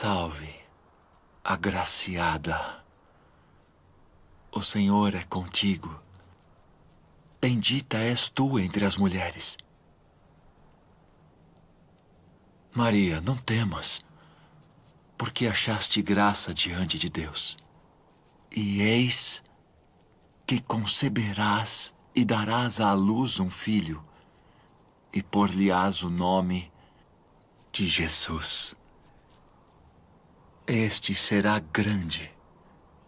Salve, agraciada. O Senhor é contigo. Bendita és tu entre as mulheres. Maria, não temas, porque achaste graça diante de Deus. E eis que conceberás e darás à luz um filho, e por-lhe-ás o nome de Jesus. Este será grande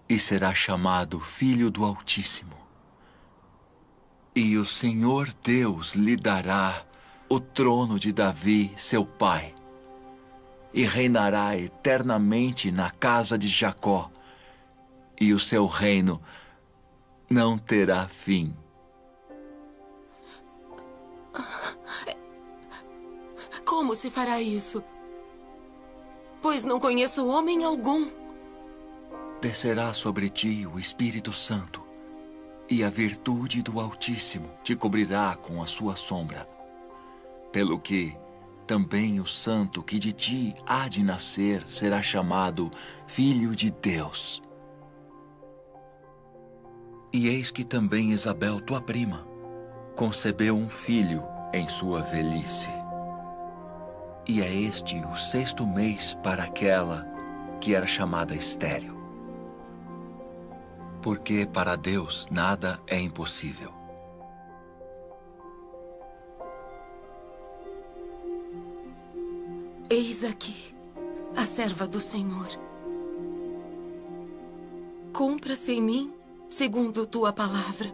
e será chamado Filho do Altíssimo. E o Senhor Deus lhe dará o trono de Davi, seu pai, e reinará eternamente na casa de Jacó, e o seu reino não terá fim. Como se fará isso? Pois não conheço homem algum. Descerá sobre ti o Espírito Santo, e a virtude do Altíssimo te cobrirá com a sua sombra. Pelo que também o santo que de ti há de nascer será chamado Filho de Deus. E eis que também Isabel, tua prima, concebeu um filho em sua velhice. E é este o 6º mês para aquela que era chamada estéril. Porque para Deus nada é impossível. Eis aqui a serva do Senhor. Cumpra-se em mim segundo tua palavra.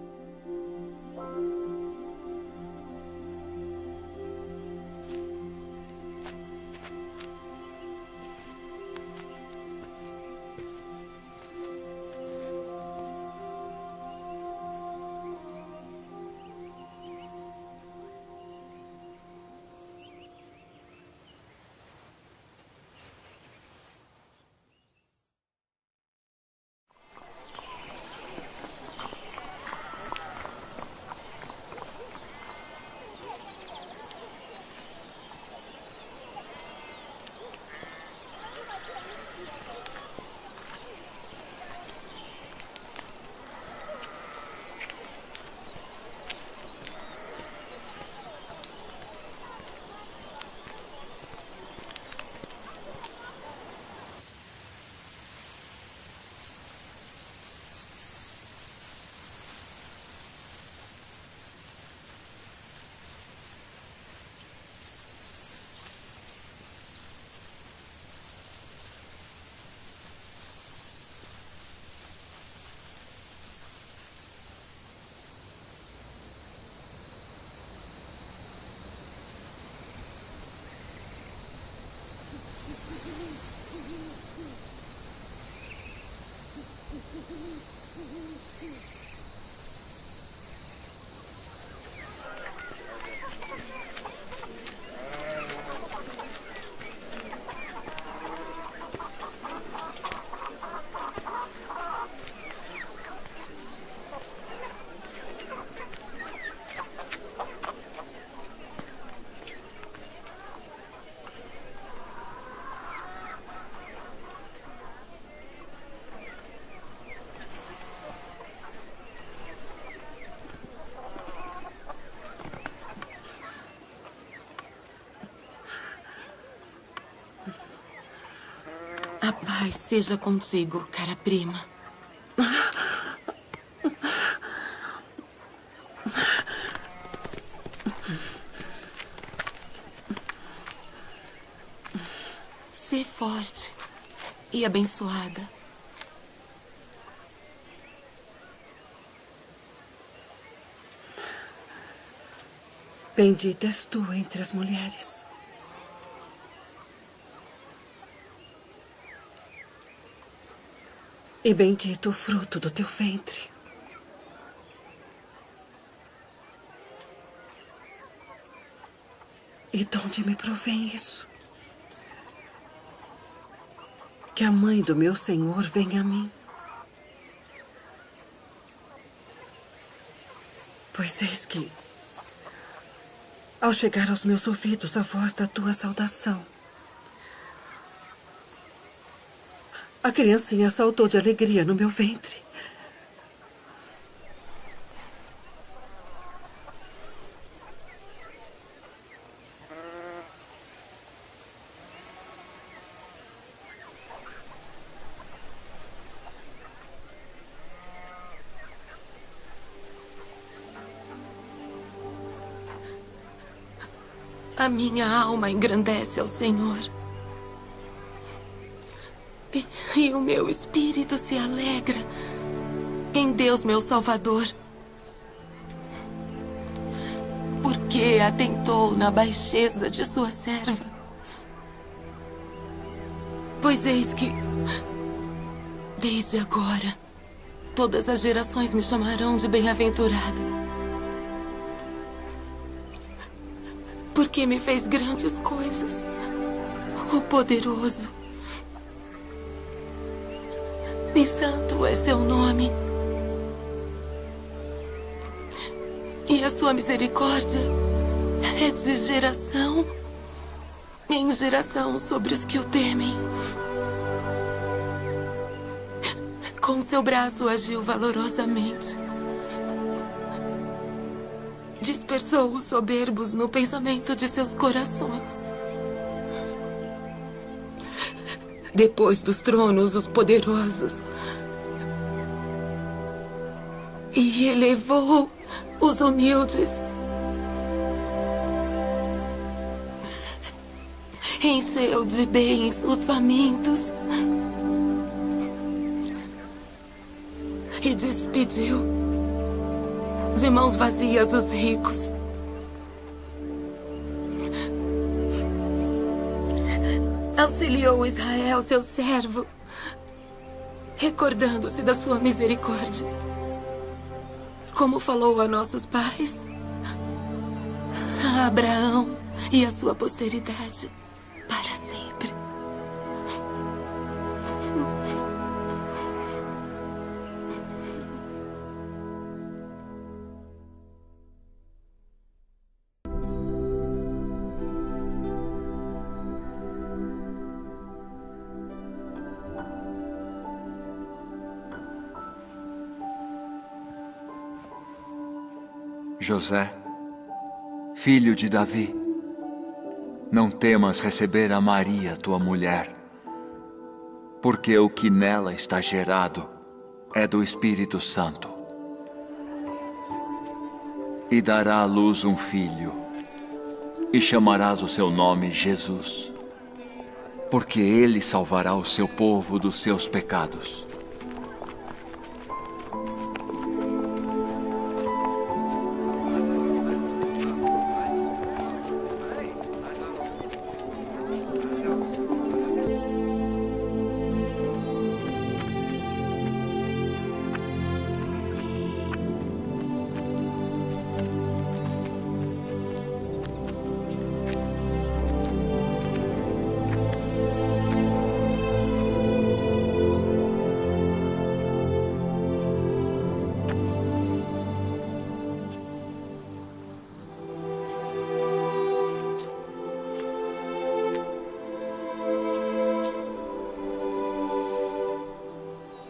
A paz seja contigo, cara prima. Sê forte e abençoada. Bendita és tu entre as mulheres. E bendito o fruto do teu ventre. E de onde me provém isso? Que a mãe do meu Senhor venha a mim. Pois eis que, ao chegar aos meus ouvidos a voz da tua saudação, A criancinha saltou de alegria no meu ventre. A minha alma engrandece ao Senhor. E o meu espírito se alegra em Deus, meu Salvador. Porque atentou na baixeza de sua serva. Pois eis que, desde agora, todas as gerações me chamarão de bem-aventurada. Porque me fez grandes coisas, o poderoso. E santo é seu nome. E a sua misericórdia é de geração em geração sobre os que o temem. Com seu braço agiu valorosamente. Dispersou os soberbos no pensamento de seus corações. Depois dos tronos, os poderosos. E elevou os humildes. Encheu de bens os famintos. E despediu de mãos vazias os ricos. Auxiliou Israel, seu servo, recordando-se da sua misericórdia, como falou a nossos pais, a Abraão e a sua posteridade para sempre. José, filho de Davi, não temas receber a Maria, tua mulher, porque o que nela está gerado é do Espírito Santo. E dará à luz um filho, e chamarás o seu nome Jesus, porque ele salvará o seu povo dos seus pecados.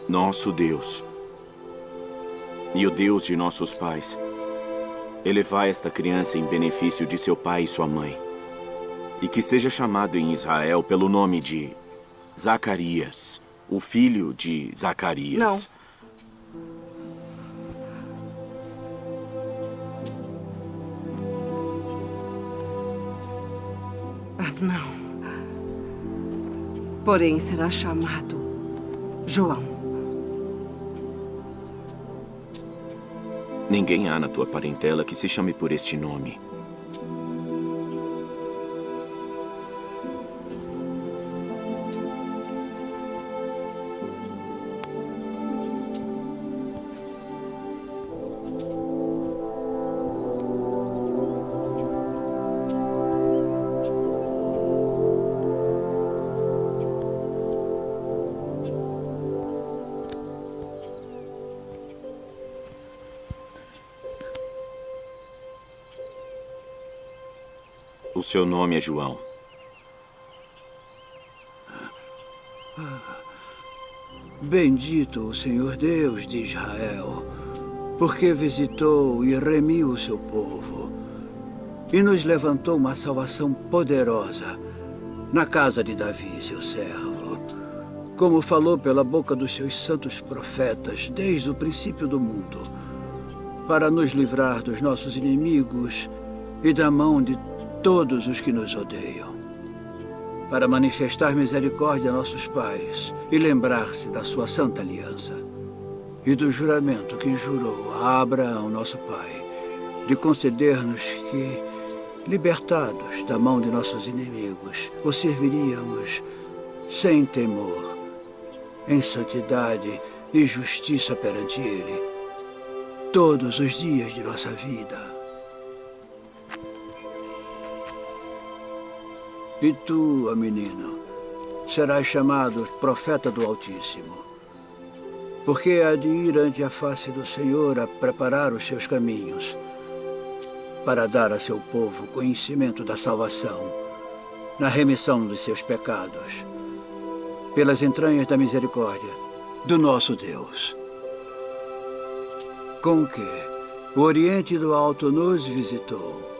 Nosso Deus e o Deus de nossos pais, elevai esta criança em benefício de seu pai e sua mãe, e que seja chamado em Israel pelo nome de Zacarias, o filho de Zacarias. Não. Porém, será chamado João. Ninguém há na tua parentela que se chame por este nome. O seu nome é João. Bendito o Senhor Deus de Israel, porque visitou e remiu o seu povo e nos levantou uma salvação poderosa na casa de Davi, seu servo, como falou pela boca dos seus santos profetas desde o princípio do mundo, para nos livrar dos nossos inimigos e da mão de todos os que nos odeiam, para manifestar misericórdia a nossos pais e lembrar-se da sua santa aliança e do juramento que jurou a Abraão, nosso pai, de conceder-nos que, libertados da mão de nossos inimigos, o serviríamos sem temor, em santidade e justiça perante Ele, todos os dias de nossa vida. E tu, ó menino, serás chamado profeta do Altíssimo, porque há de ir ante a face do Senhor a preparar os seus caminhos, para dar a seu povo conhecimento da salvação, na remissão dos seus pecados, pelas entranhas da misericórdia do nosso Deus. Com que o Oriente do Alto nos visitou,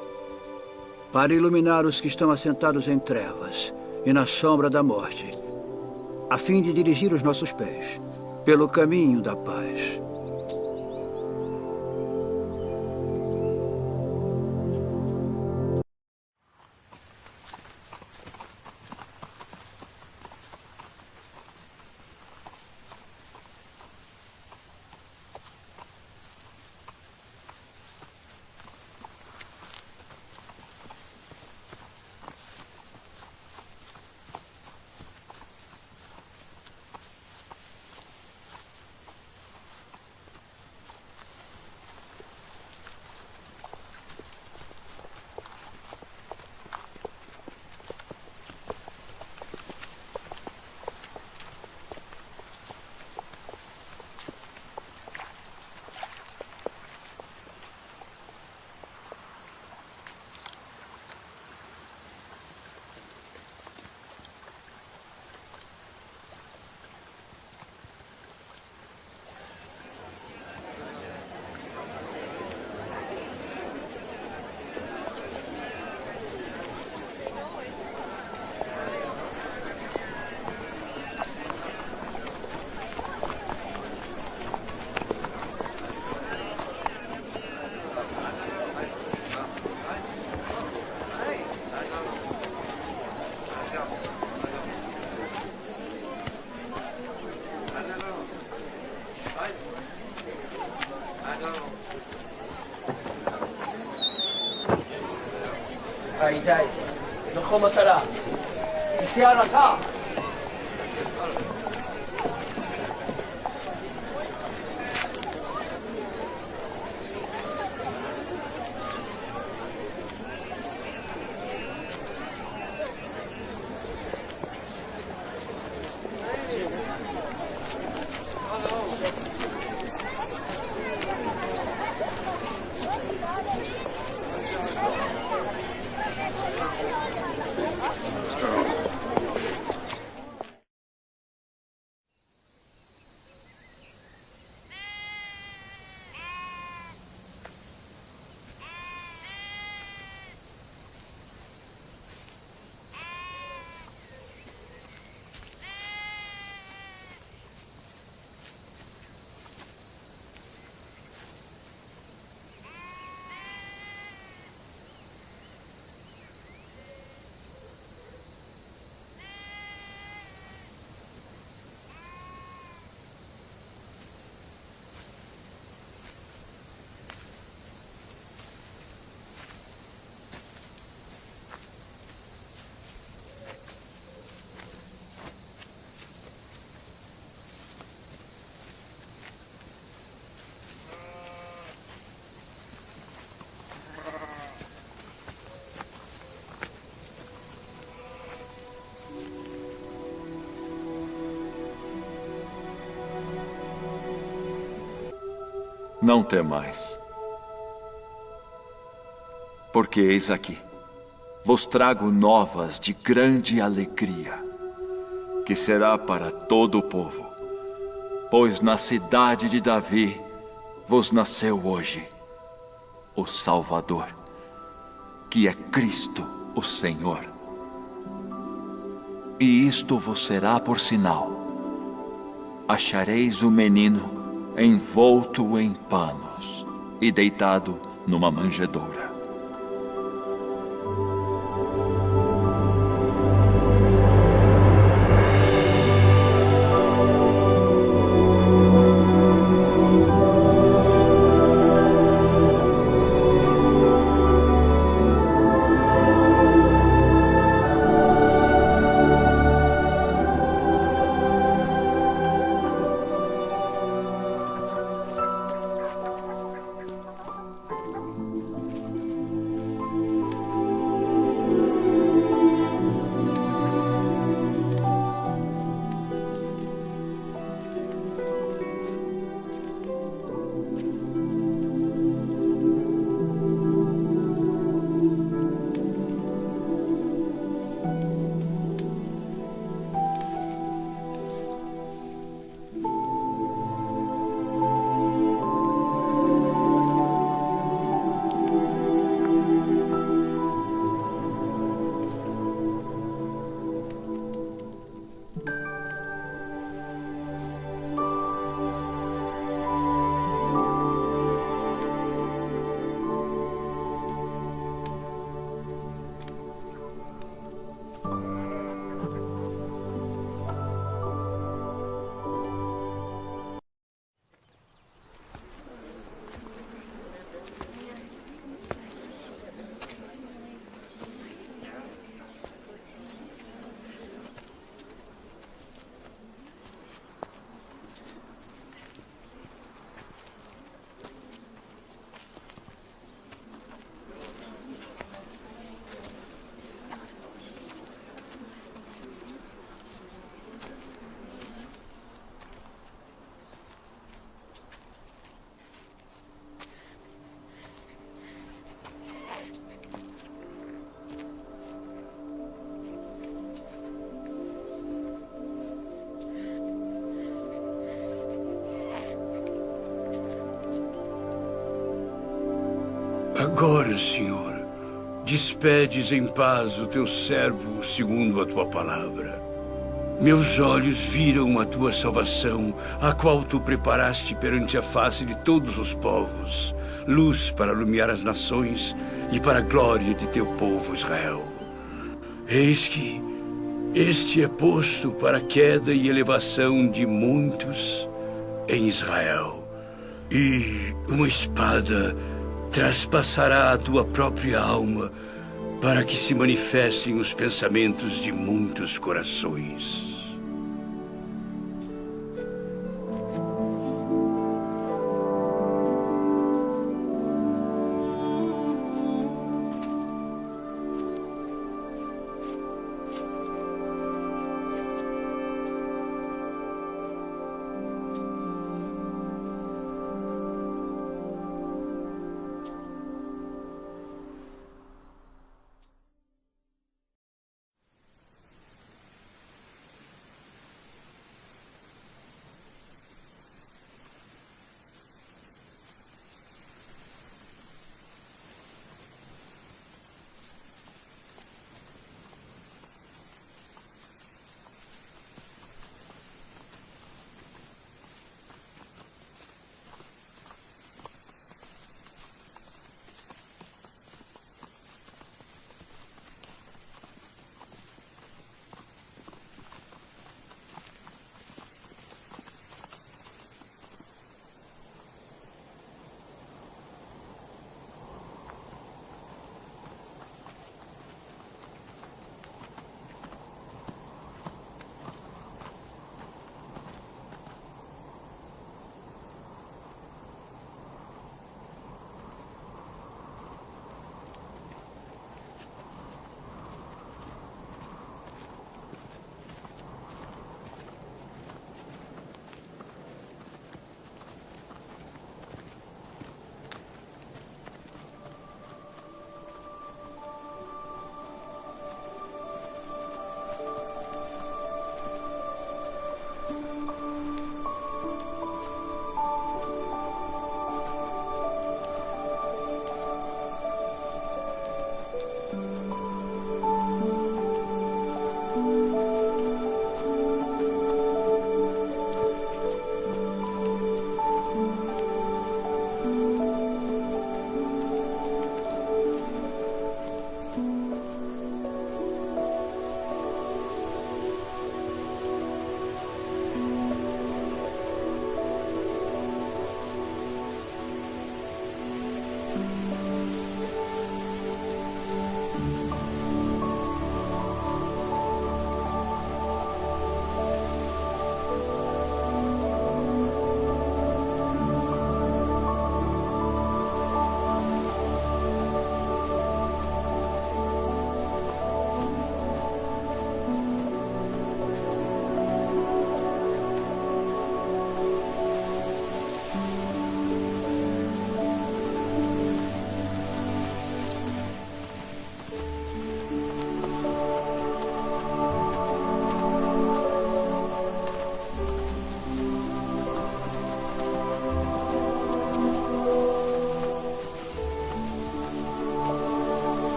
para iluminar os que estão assentados em trevas e na sombra da morte, a fim de dirigir os nossos pés pelo caminho da paz. הידי, נכון מטרה, תציע רצה. Não temais, porque eis aqui, vos trago novas de grande alegria, que será para todo o povo. pois na cidade de Davi vos nasceu hoje o Salvador, que é Cristo, o Senhor. E isto vos será por sinal: achareis o menino envolto em panos e deitado numa manjedoura. Agora, Senhor, despedes em paz o teu servo segundo a tua palavra. Meus olhos viram a tua salvação, a qual tu preparaste perante a face de todos os povos, luz para iluminar as nações e para a glória de teu povo Israel. Eis que este é posto para a queda e elevação de muitos em Israel, e uma espada traspassará a tua própria alma para que se manifestem os pensamentos de muitos corações.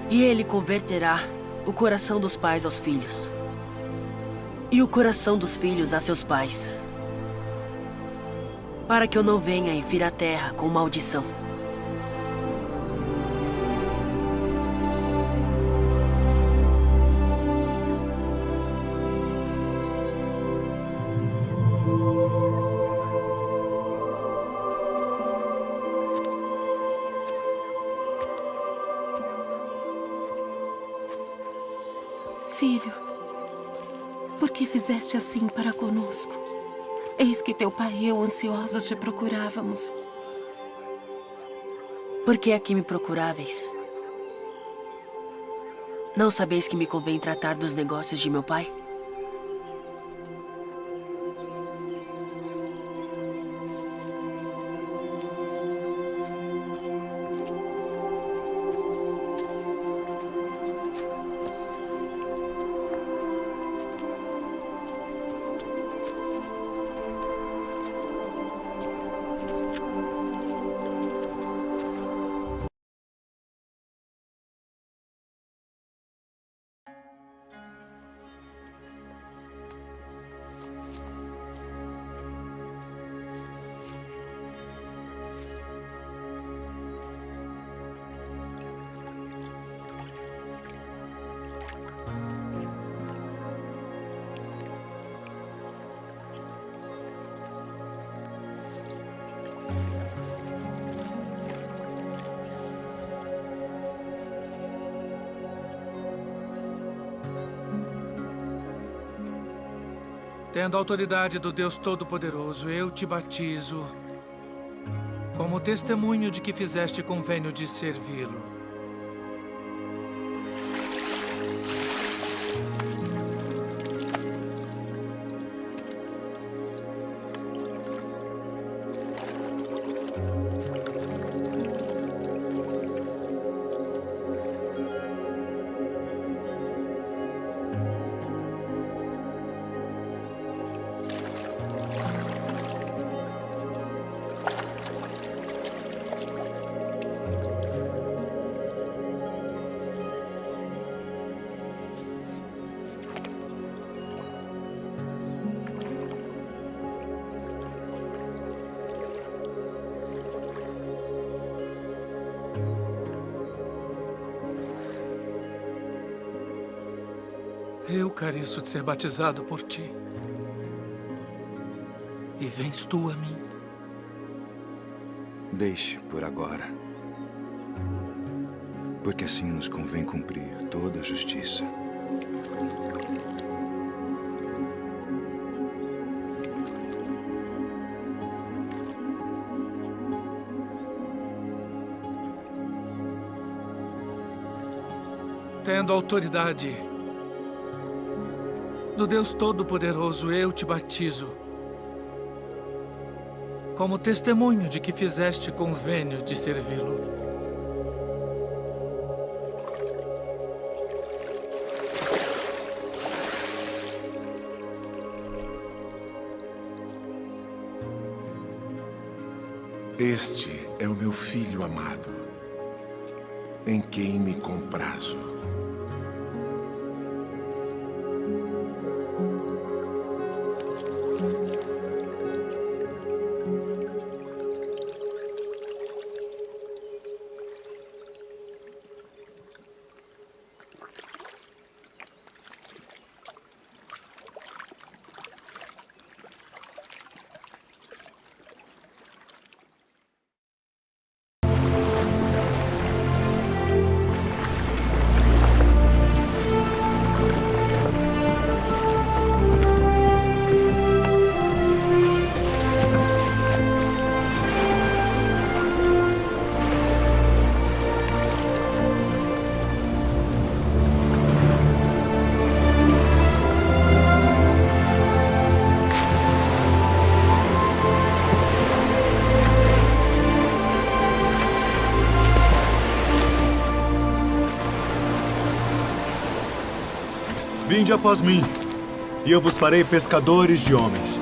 E ele converterá o coração dos pais aos filhos, e o coração dos filhos a seus pais, para que eu não venha e fira a terra com maldição. Filho, por que fizeste assim para conosco? Eis que teu pai e eu ansiosos te procurávamos. Por que aqui me procuráveis? Não sabeis que me convém tratar dos negócios de meu pai? Tendo a autoridade do Deus Todo-Poderoso, eu te batizo como testemunho de que fizeste convênio de servi-lo. Eu careço de ser batizado por ti. E vens tu a mim. Deixe por agora. Porque assim nos convém cumprir toda a justiça. Tendo autoridade do Deus Todo-Poderoso, eu te batizo como testemunho de que fizeste convênio de servi-lo. Este é o meu filho amado, em quem me comprazo. Vinde após mim, e eu vos farei pescadores de homens.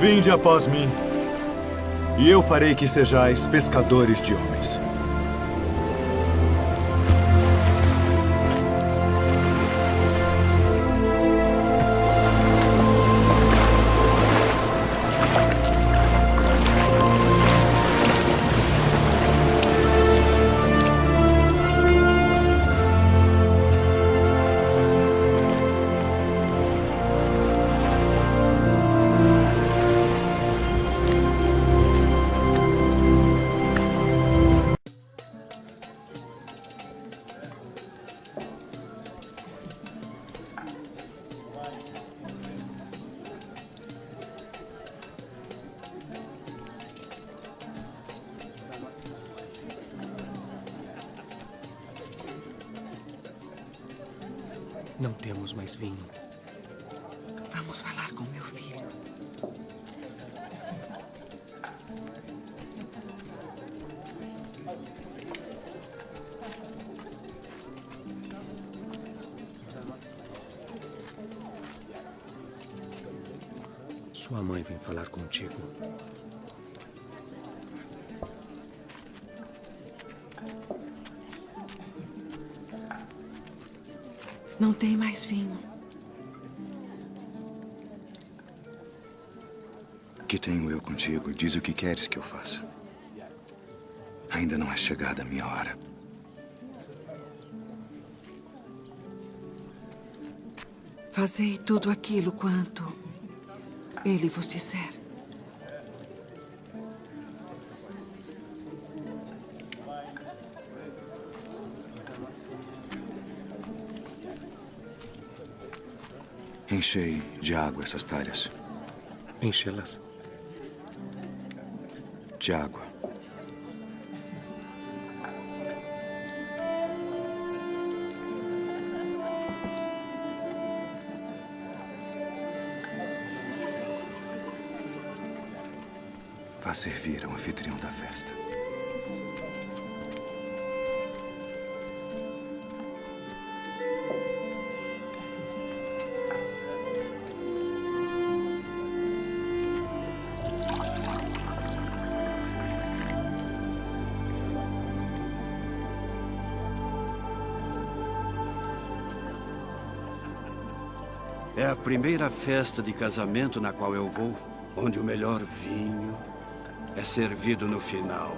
Vinde após mim, e eu farei que sejais pescadores de homens. Não temos mais vinho. Vamos falar com meu filho. Sua mãe vem falar contigo. Não tem mais vinho. Que tenho eu contigo? Diz o que queres que eu faça. Ainda não é chegada a minha hora. Fazei tudo aquilo quanto ele vos disser. Enchei de água essas talhas. Enchê-las. De água. Vá servir ao anfitrião da festa. É a primeira festa de casamento na qual eu vou, onde o melhor vinho é servido no final.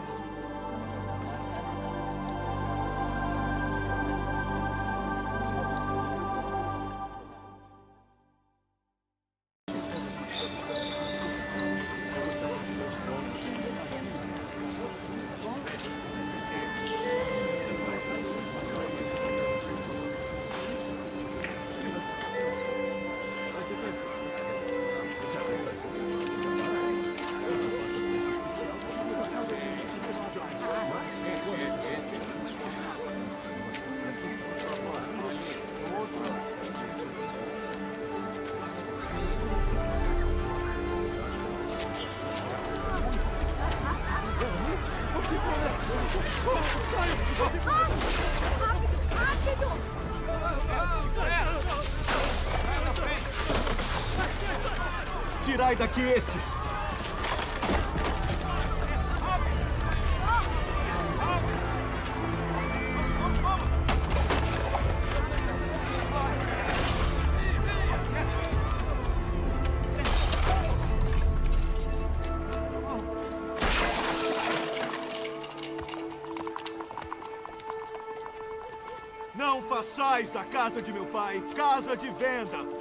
Tirai daqui estes! Não façais da casa de meu pai casa de venda!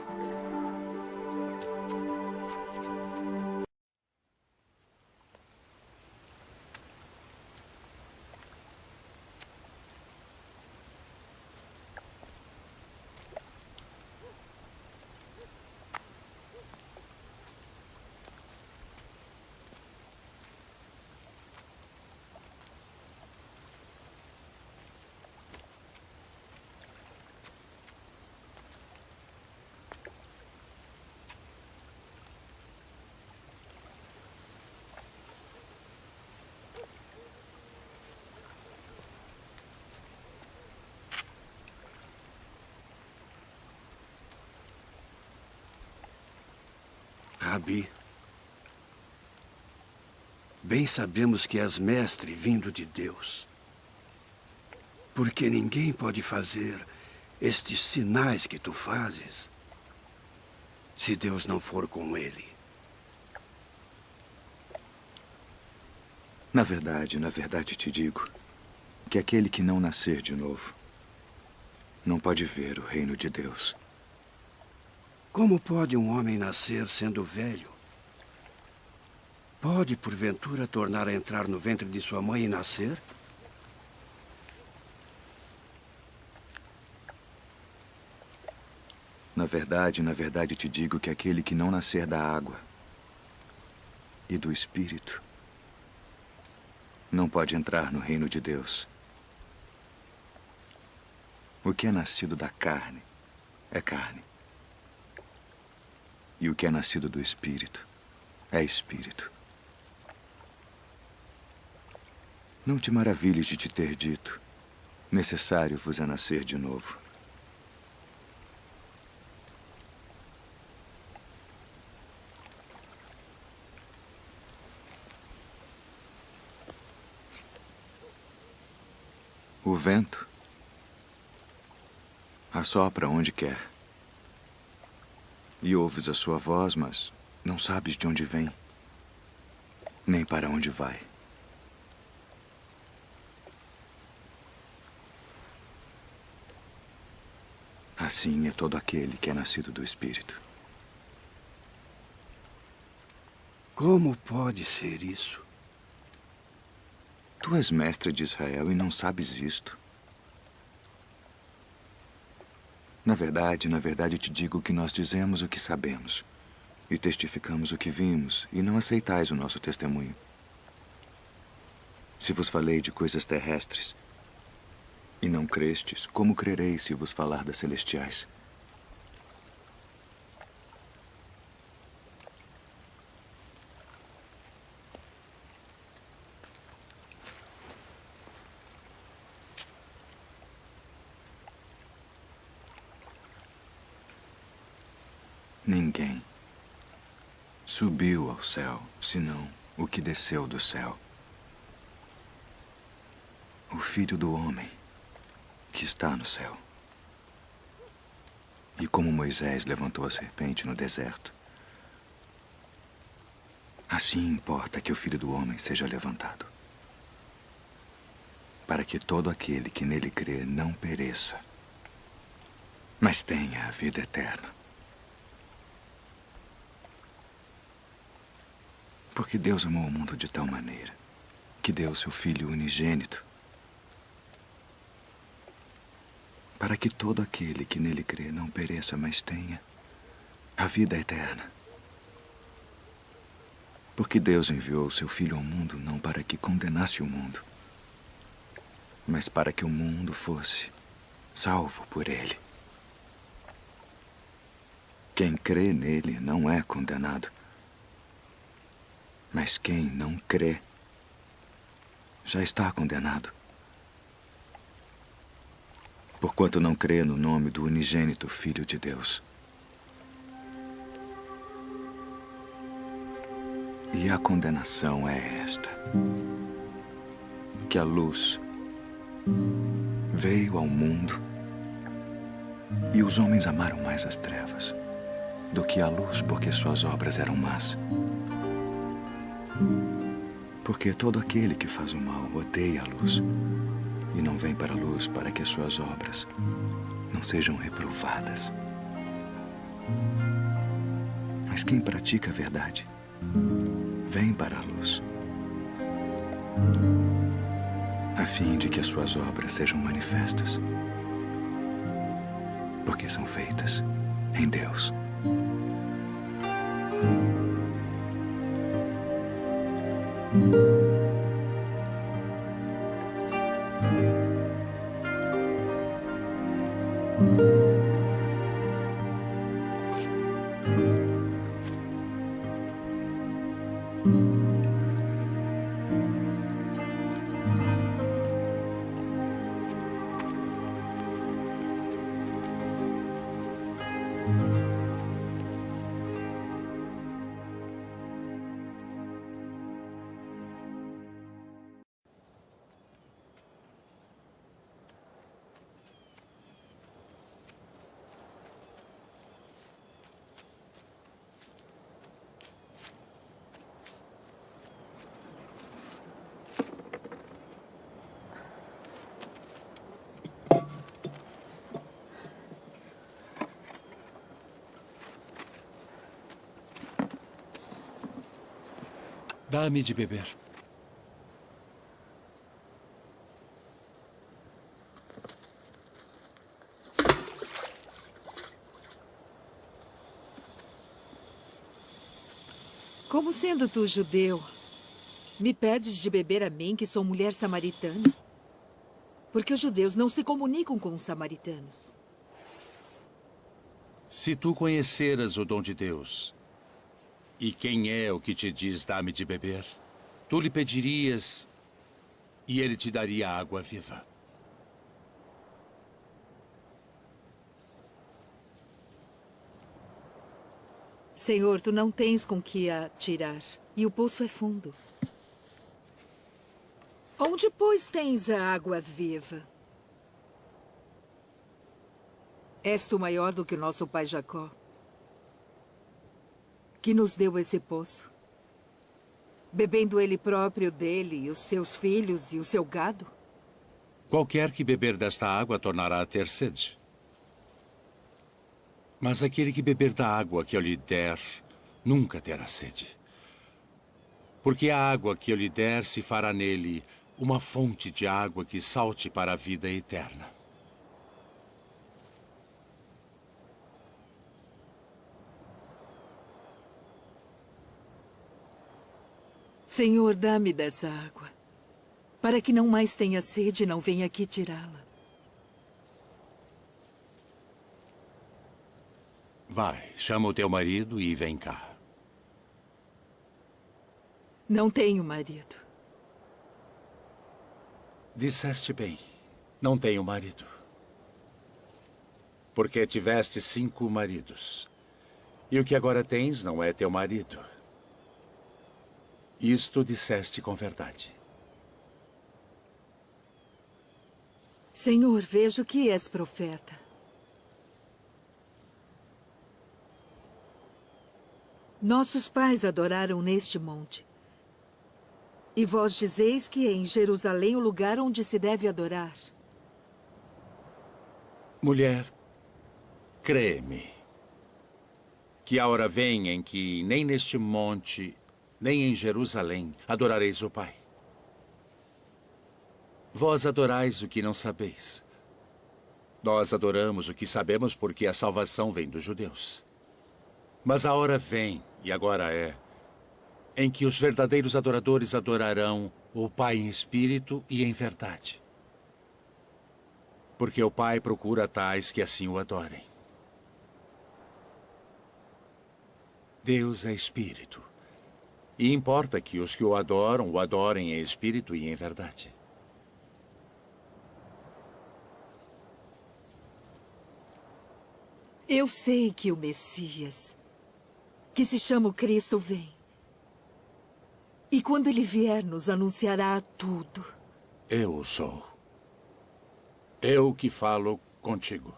Rabi, Bem sabemos que és mestre vindo de Deus. Porque ninguém pode fazer estes sinais que tu fazes se Deus não for com ele. Na verdade te digo que aquele que não nascer de novo não pode ver o reino de Deus. Como pode um homem nascer sendo velho? Pode, porventura, tornar a entrar no ventre de sua mãe e nascer? Na verdade te digo que aquele que não nascer da água e do Espírito não pode entrar no reino de Deus. O que é nascido da carne é carne. E o que é nascido do Espírito é Espírito. Não te maravilhes de te ter dito: necessário vos é nascer de novo. O vento assopra onde quer. E ouves a sua voz, mas não sabes de onde vem, nem para onde vai. Assim é todo aquele que é nascido do Espírito. Como pode ser isso? Tu és mestre de Israel e não sabes isto. Na verdade te digo que nós dizemos o que sabemos e testificamos o que vimos, e não aceitais o nosso testemunho. Se vos falei de coisas terrestres e não crestes, como crereis se vos falar das celestiais? Ninguém subiu ao céu, senão o que desceu do céu. O Filho do Homem que está no céu. E como Moisés levantou a serpente no deserto, assim importa que o Filho do Homem seja levantado, para que todo aquele que nele crê não pereça, mas tenha a vida eterna. Porque Deus amou o mundo de tal maneira que deu seu Filho unigênito, para que todo aquele que nele crê não pereça, mas tenha a vida eterna. Porque Deus enviou seu Filho ao mundo não para que condenasse o mundo, mas para que o mundo fosse salvo por ele. Quem crê nele não é condenado, mas quem não crê já está condenado, porquanto não crê no nome do unigênito Filho de Deus. E a condenação é esta: que a luz veio ao mundo e os homens amaram mais as trevas do que a luz, porque suas obras eram más. Porque todo aquele que faz o mal odeia a luz e não vem para a luz, para que as suas obras não sejam reprovadas. Mas quem pratica a verdade vem para a luz, a fim de que as suas obras sejam manifestas, porque são feitas em Deus. Dá-me de beber. Como sendo tu judeu, me pedes de beber a mim, que sou mulher samaritana? Porque os judeus não se comunicam com os samaritanos. Se tu conheceras o dom de Deus, e quem é o que te diz dá-me de beber, tu lhe pedirias e ele te daria água viva. Senhor, tu não tens com que a tirar, e o poço é fundo. Onde, pois, tens a água viva? És tu maior do que o nosso pai Jacó, que nos deu esse poço, bebendo ele próprio dele, e os seus filhos e o seu gado? Qualquer que beber desta água tornará a ter sede. Mas aquele que beber da água que eu lhe der, nunca terá sede. Porque a água que eu lhe der se fará nele uma fonte de água que salte para a vida eterna. Senhor, dá-me dessa água, para que não mais tenha sede e não venha aqui tirá-la. Vai, chama o teu marido e vem cá. Não tenho marido. Disseste bem, não tenho marido. Porque tiveste 5 maridos. E o que agora tens não é teu marido. Isto disseste com verdade. Senhor, vejo que és profeta. Nossos pais adoraram neste monte. E vós dizeis que é em Jerusalém o lugar onde se deve adorar. Mulher, crê-me, que a hora vem em que nem neste monte, nem em Jerusalém adorareis o Pai. Vós adorais o que não sabeis. Nós adoramos o que sabemos porque a salvação vem dos judeus. Mas a hora vem, e agora é, em que os verdadeiros adoradores adorarão o Pai em espírito e em verdade. Porque o Pai procura tais que assim o adorem. Deus é espírito. E importa que os que o adorem em espírito e em verdade. Eu sei que o Messias, que se chama o Cristo, vem. E quando ele vier, nos anunciará tudo. Eu o sou. Eu que falo contigo.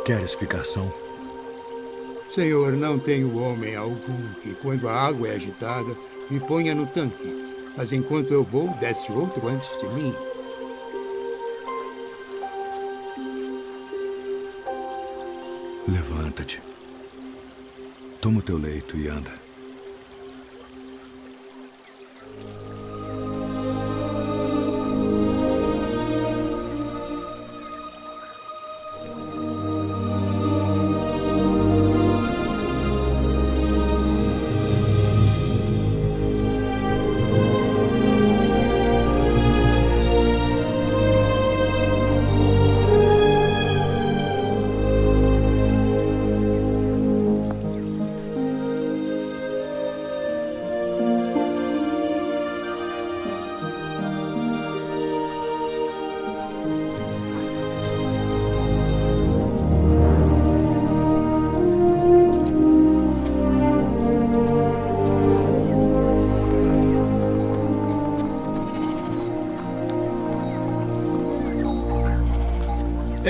Queres ficação? Senhor, não tenho homem algum que, quando a água é agitada, me ponha no tanque. Mas enquanto eu vou, desce outro antes de mim. Levanta-te. Toma o teu leito e anda.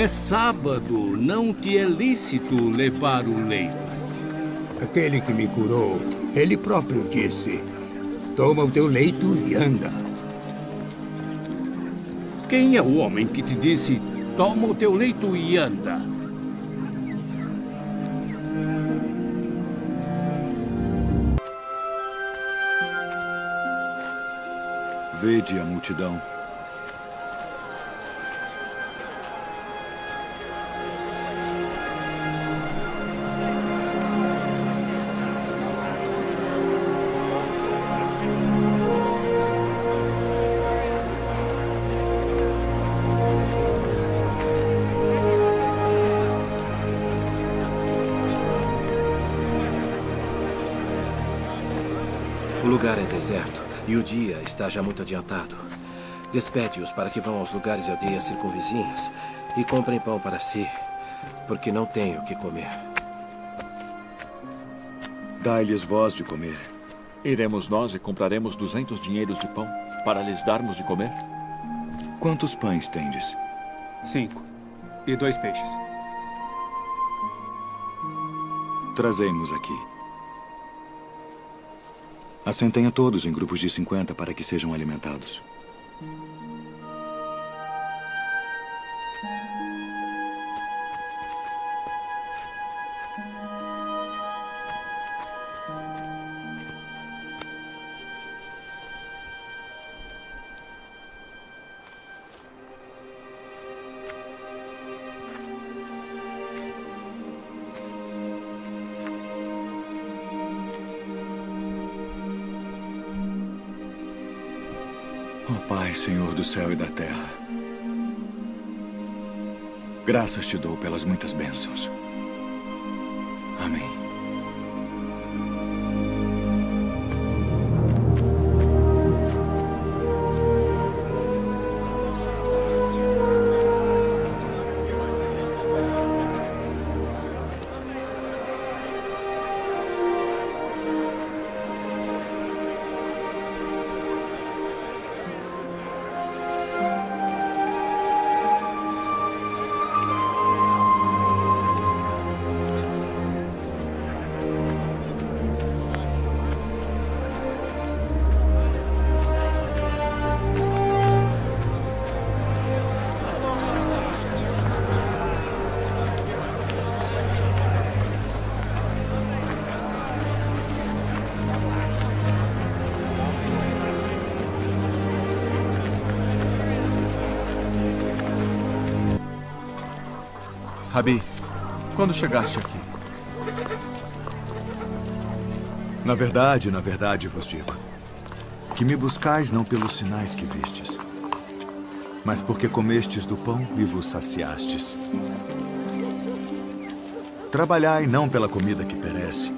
É sábado, não te é lícito levar o leito. Aquele que me curou, ele próprio disse: toma o teu leito e anda. Quem é o homem que te disse: toma o teu leito e anda? Vede a multidão. O lugar é deserto e o dia está já muito adiantado. Despede-os para que vão aos lugares e aldeias circunvizinhas e comprem pão para si, porque não têm o que comer. Dai-lhes voz de comer. Iremos nós e compraremos 200 dinheiros de pão para lhes darmos de comer? Quantos pães tendes? 5. E 2 peixes. Trazemos aqui. Assentem a todos em grupos de 50 para que sejam alimentados. Ó Pai, Senhor do céu e da terra, graças te dou pelas muitas bênçãos. Amém. Rabi, quando chegaste aqui? Na verdade vos digo, que me buscais não pelos sinais que vistes, mas porque comestes do pão e vos saciastes. Trabalhai não pela comida que perece,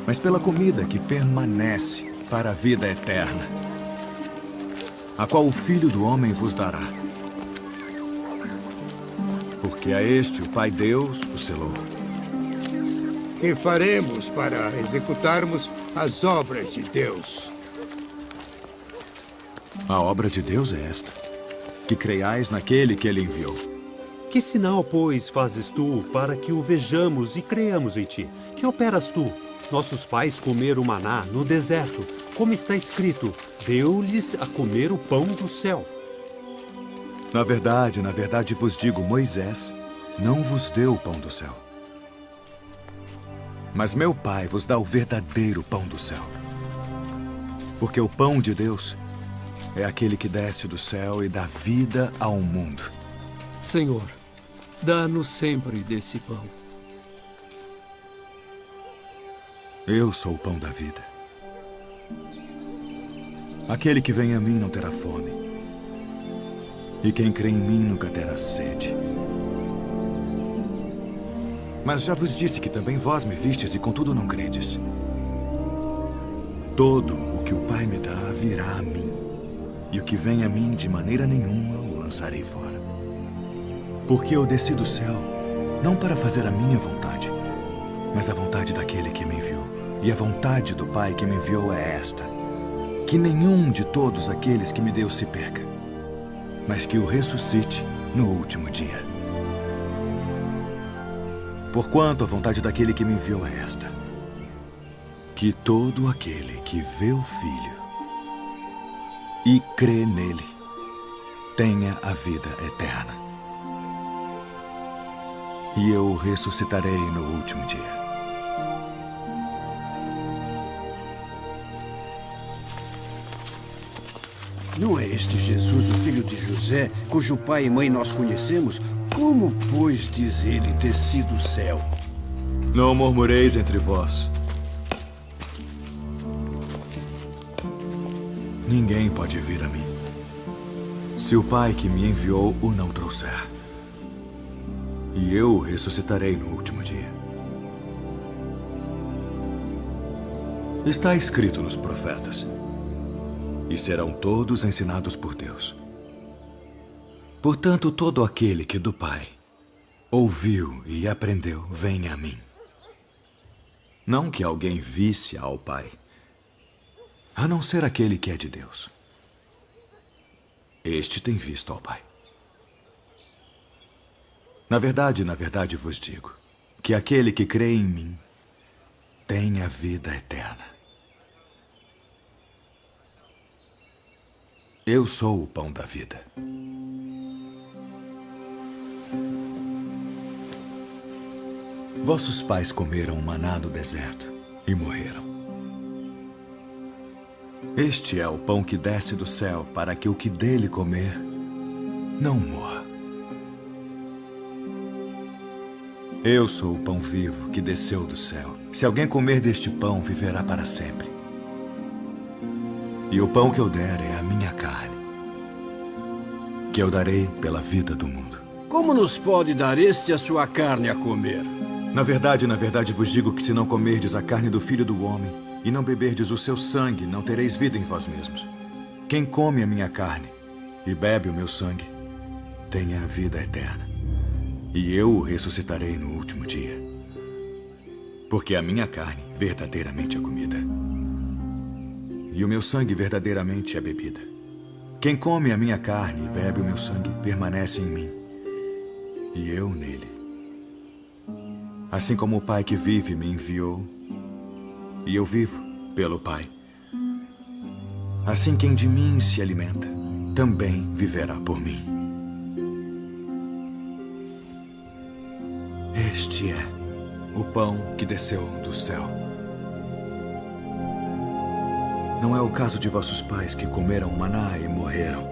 mas pela comida que permanece para a vida eterna, a qual o Filho do Homem vos dará. Porque a este o Pai Deus o selou. Que faremos para executarmos as obras de Deus? A obra de Deus é esta, que creiais naquele que ele enviou. Que sinal, pois, fazes tu para que o vejamos e creiamos em ti? Que operas tu? Nossos pais comeram maná no deserto, como está escrito, deu-lhes a comer o pão do céu. Na verdade vos digo, Moisés não vos deu o pão do céu. Mas meu Pai vos dá o verdadeiro pão do céu. Porque o pão de Deus é aquele que desce do céu e dá vida ao mundo. Senhor, dá-nos sempre desse pão. Eu sou o pão da vida. Aquele que vem a mim não terá fome. E quem crê em mim nunca terá sede. Mas já vos disse que também vós me vistes e contudo não credes. Todo o que o Pai me dá virá a mim. E o que vem a mim de maneira nenhuma o lançarei fora. Porque eu desci do céu, não para fazer a minha vontade, mas a vontade daquele que me enviou. E a vontade do Pai que me enviou é esta: que nenhum de todos aqueles que me deu se perca, mas que o ressuscite no último dia. Porquanto a vontade daquele que me enviou é esta: que todo aquele que vê o Filho e crê nele tenha a vida eterna. E eu o ressuscitarei no último dia. Não é este Jesus, o filho de José, cujo pai e mãe nós conhecemos? Como, pois, diz ele, desci do céu? Não murmureis entre vós. Ninguém pode vir a mim, se o Pai que me enviou o não trouxer. E eu o ressuscitarei no último dia. Está escrito nos profetas: e serão todos ensinados por Deus. Portanto, todo aquele que do Pai ouviu e aprendeu, vem a mim. Não que alguém visse ao Pai, a não ser aquele que é de Deus. Este tem visto ao Pai. Na verdade vos digo que aquele que crê em mim tem a vida eterna. Eu sou o pão da vida. Vossos pais comeram maná no deserto e morreram. Este é o pão que desce do céu, para que o que dele comer não morra. Eu sou o pão vivo que desceu do céu. Se alguém comer deste pão, viverá para sempre. E o pão que eu der é a minha carne, que eu darei pela vida do mundo. Como nos pode dar este a sua carne a comer? Na verdade vos digo que se não comerdes a carne do Filho do Homem e não beberdes o seu sangue, não tereis vida em vós mesmos. Quem come a minha carne e bebe o meu sangue, tem a vida eterna. E eu o ressuscitarei no último dia. Porque a minha carne verdadeiramente é comida, e o meu sangue verdadeiramente é bebida. Quem come a minha carne e bebe o meu sangue permanece em mim, e eu nele. Assim como o Pai que vive me enviou, e eu vivo pelo Pai, assim quem de mim se alimenta também viverá por mim. Este é o pão que desceu do céu. Não é o caso de vossos pais que comeram o maná e morreram.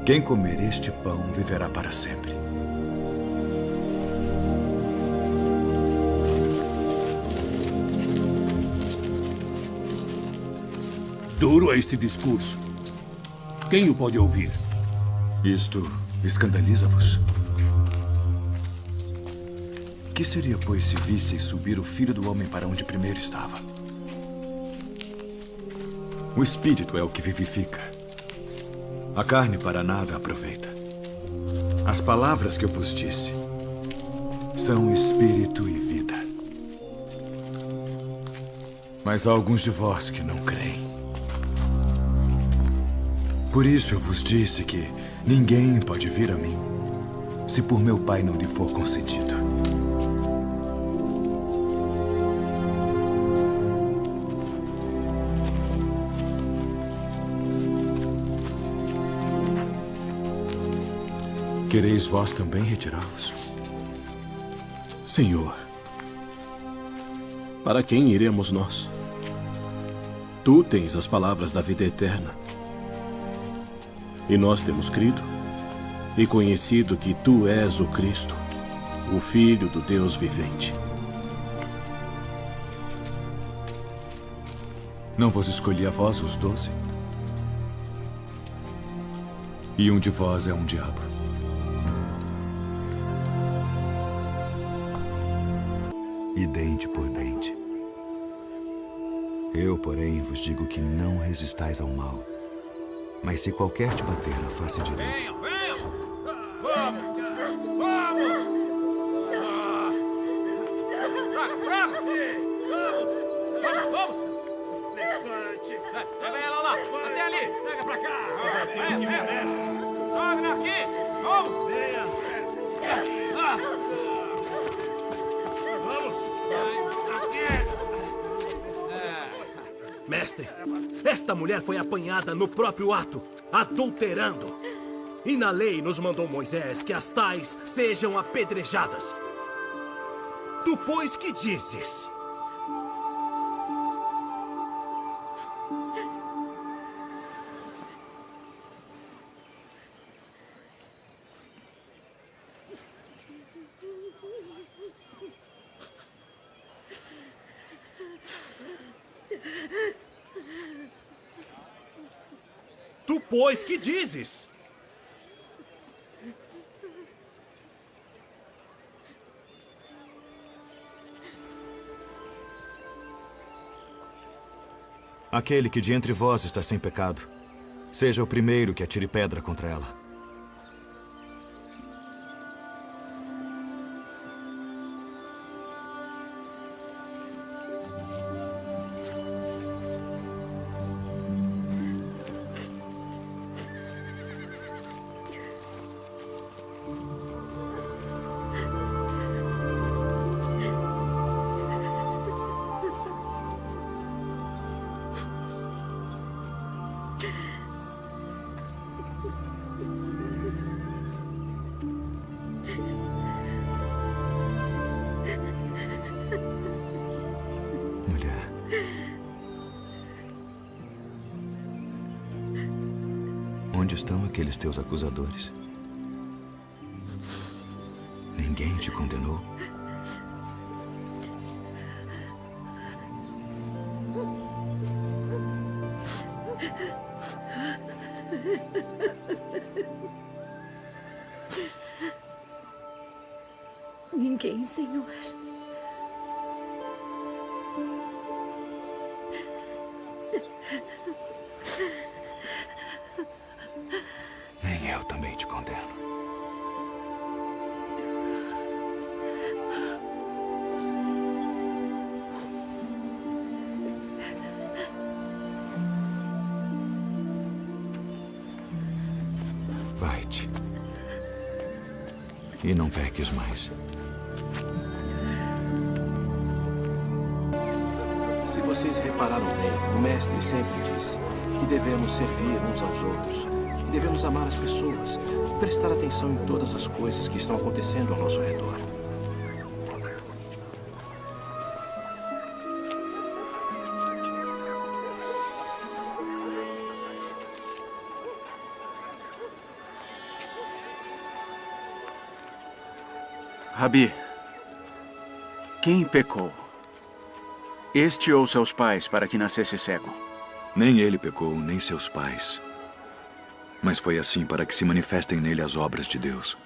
Quem comer este pão viverá para sempre. Duro é este discurso. Quem o pode ouvir? Isto escandaliza-vos? Que seria, pois, se visseis subir o Filho do Homem para onde primeiro estava? O Espírito é o que vivifica. A carne para nada aproveita. As palavras que eu vos disse são Espírito e vida. Mas há alguns de vós que não creem. Por isso eu vos disse que ninguém pode vir a mim se por meu Pai não lhe for concedido. Quereis vós também retirar-vos? Senhor, para quem iremos nós? Tu tens as palavras da vida eterna. E nós temos crido e conhecido que tu és o Cristo, o Filho do Deus vivente. Não vos escolhi a vós os 12? E um de vós é um diabo. E dente por dente. Eu, porém, vos digo que não resistais ao mal. Mas se qualquer te bater na face direita... Venham! Vamos! Vamos! Vamos! Levante! Pega ela lá! Até ali! Pega pra cá! Você vai ter o que merece! Joga aqui! Vamos! Venha! Vamos! Mestre, esta mulher foi apanhada no próprio ato, adulterando. E na lei nos mandou Moisés que as tais sejam apedrejadas. Tu, pois, que dizes? Tu, pois, que dizes? Aquele que de entre vós está sem pecado, seja o primeiro que atire pedra contra ela. Onde estão aqueles teus acusadores? Ninguém te condenou? Ninguém, Senhor. Nem eu também te condeno. Vai-te. E não peques mais. Se vocês repararam bem, o mestre sempre disse que devemos servir uns aos outros, que devemos amar as pessoas, prestar atenção em todas as coisas que estão acontecendo ao nosso redor. Rabi, quem pecou? Este ou seus pais para que nascesse cego? Nem ele pecou, nem seus pais. Mas foi assim para que se manifestem nele as obras de Deus.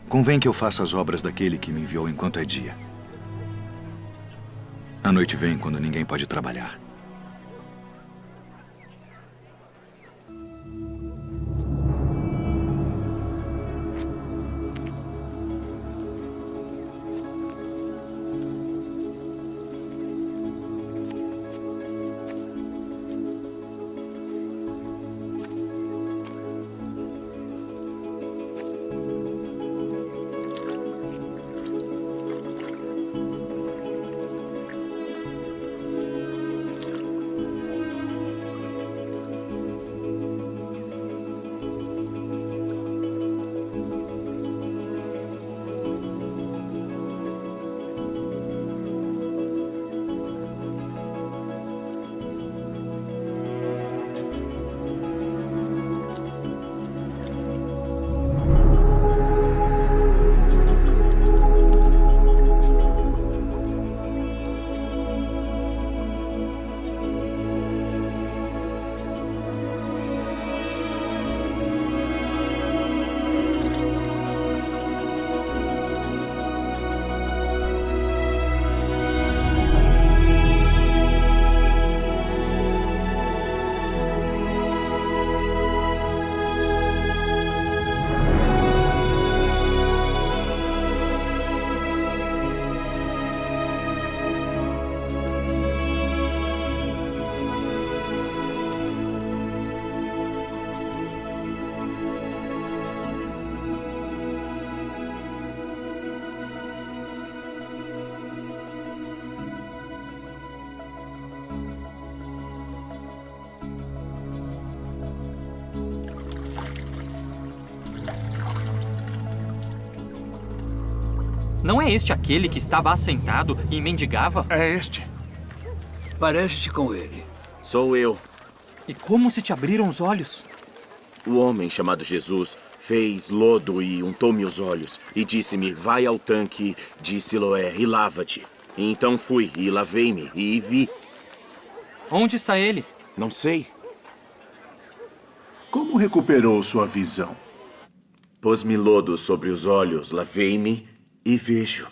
Convém que eu faça as obras daquele que me enviou enquanto é dia. A noite vem quando ninguém pode trabalhar. é este aquele que estava assentado e mendigava? É este. Parece-te com ele. Sou eu. E como se te abriram os olhos? O homem chamado Jesus fez lodo e untou-me os olhos e disse-me, vai ao tanque de Siloé e lava-te. E então fui e lavei-me e vi. Onde está ele? Não sei. Como recuperou sua visão? Pôs-me lodo sobre os olhos, lavei-me e vejo.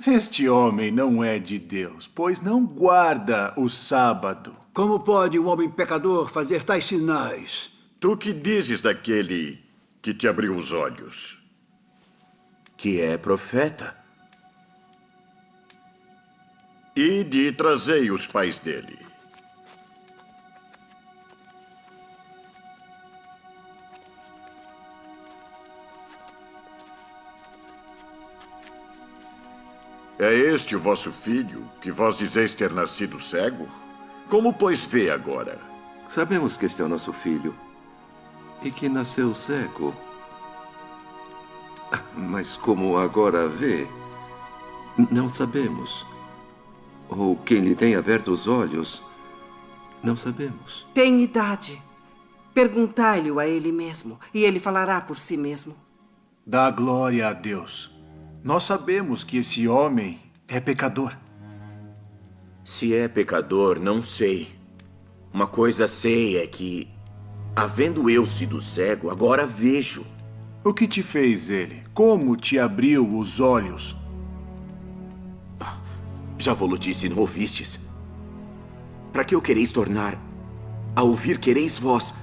Este homem não é de Deus, pois não guarda o sábado. Como pode um homem pecador fazer tais sinais? Tu que dizes daquele que te abriu os olhos? Que é profeta. Ide e trazei os pais dele. É este o vosso filho, que vós dizeis ter nascido cego? Como, pois, vê agora? Sabemos que este é o nosso filho e que nasceu cego. Mas como agora vê, não sabemos. Ou quem lhe tem aberto os olhos, não sabemos. Tem idade. Perguntai-lhe-o a ele mesmo, e ele falará por si mesmo. Dá glória a Deus. Nós sabemos que esse homem é pecador. Se é pecador, não sei. Uma coisa sei é que, havendo eu sido cego, agora vejo. O que te fez ele? Como te abriu os olhos? Já vou-lo disse, não ouvistes? Para que o quereis tornar? A ouvir quereis vós,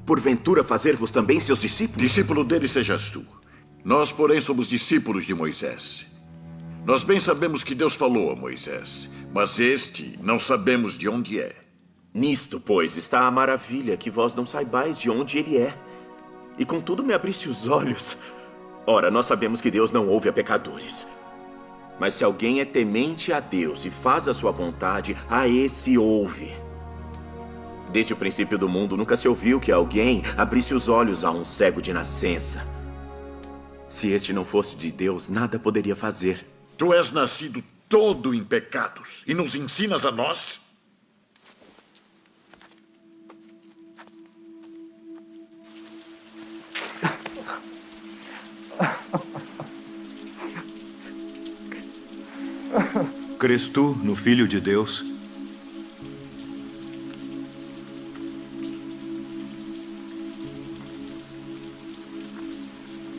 porventura fazer-vos também seus discípulos? Discípulo dele sejas tu. Nós, porém, somos discípulos de Moisés. Nós bem sabemos que Deus falou a Moisés, mas este não sabemos de onde é. Nisto, pois, está a maravilha, que vós não saibais de onde ele é. E contudo me abriste os olhos. Ora, nós sabemos que Deus não ouve a pecadores. Mas se alguém é temente a Deus e faz a sua vontade, a esse ouve. Desde o princípio do mundo, nunca se ouviu que alguém abrisse os olhos a um cego de nascença. Se este não fosse de Deus, nada poderia fazer. Tu és nascido todo em pecados e nos ensinas a nós? Crês tu no Filho de Deus?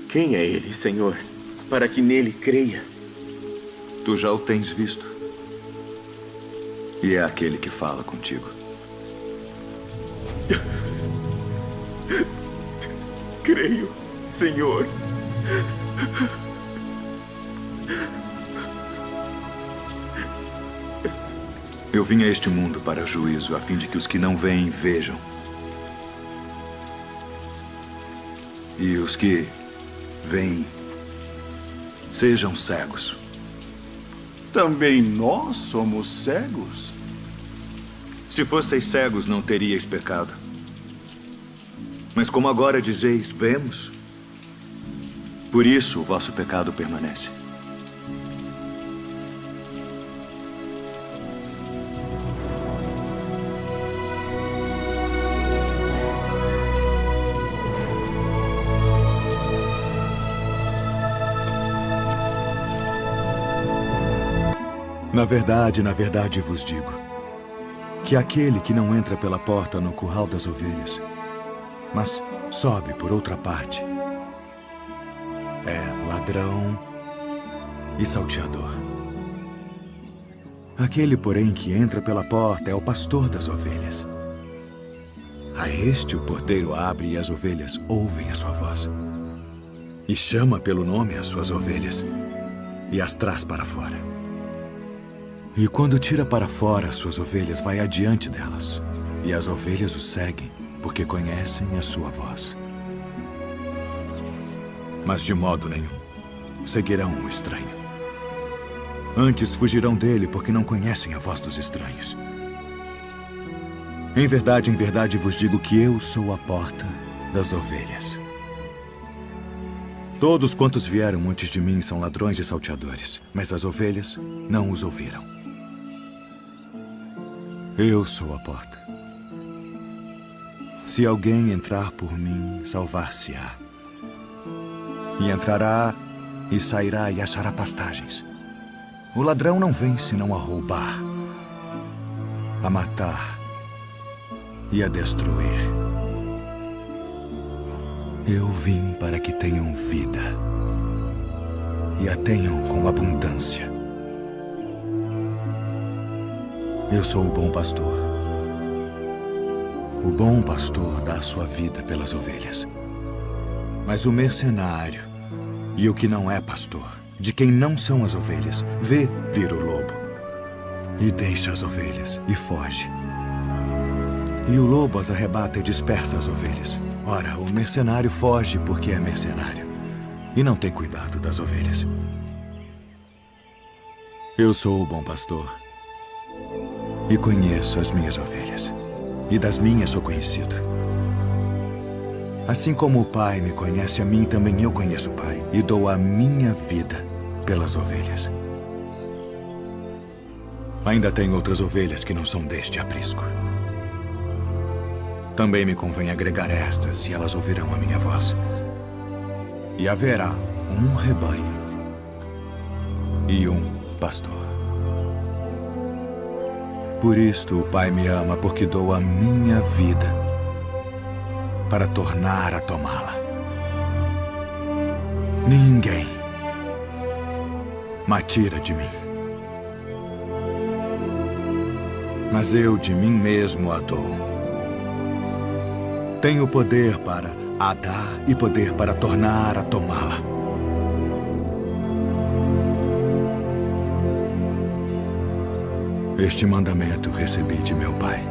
Quem é ele, Senhor, para que nele creia? Tu já o tens visto. E é aquele que fala contigo. Creio, Senhor. Eu vim a este mundo para juízo, a fim de que os que não veem, vejam. E os que veem, sejam cegos. Também nós somos cegos? Se fosseis cegos, não teríeis pecado. Mas como agora dizeis, vemos, por isso o vosso pecado permanece. Na verdade vos digo, que aquele que não entra pela porta no curral das ovelhas, mas sobe por outra parte, é ladrão e salteador. Aquele, porém, que entra pela porta é o pastor das ovelhas. A este o porteiro abre e as ovelhas ouvem a sua voz. E chama pelo nome as suas ovelhas e as traz para fora. E quando tira para fora as suas ovelhas, vai adiante delas. E as ovelhas o seguem, porque conhecem a sua voz. Mas de modo nenhum seguirão o estranho. Antes fugirão dele, porque não conhecem a voz dos estranhos. Em verdade vos digo que eu sou a porta das ovelhas. Todos quantos vieram antes de mim são ladrões e salteadores, mas as ovelhas não os ouviram. Eu sou a porta. Se alguém entrar por mim, salvar-se-á. E entrará e sairá e achará pastagens. O ladrão não vem senão a roubar, a matar e a destruir. Eu vim para que tenham vida e a tenham com abundância. Eu sou o bom pastor. O bom pastor dá a sua vida pelas ovelhas. Mas o mercenário e o que não é pastor, de quem não são as ovelhas, vê vir o lobo e deixa as ovelhas e foge. E o lobo as arrebata e dispersa as ovelhas. Ora, o mercenário foge porque é mercenário e não tem cuidado das ovelhas. Eu sou o bom pastor e conheço as minhas ovelhas, e das minhas sou conhecido. Assim como o Pai me conhece a mim, também eu conheço o Pai e dou a minha vida pelas ovelhas. Ainda tem outras ovelhas que não são deste aprisco. Também me convém agregar estas, e elas ouvirão a minha voz. E haverá um rebanho e um pastor. Por isto o Pai me ama, porque dou a minha vida para tornar a tomá-la. Ninguém me tira de mim, mas eu de mim mesmo a dou. Tenho poder para a dar e poder para tornar a tomá-la. Este mandamento recebi de meu Pai.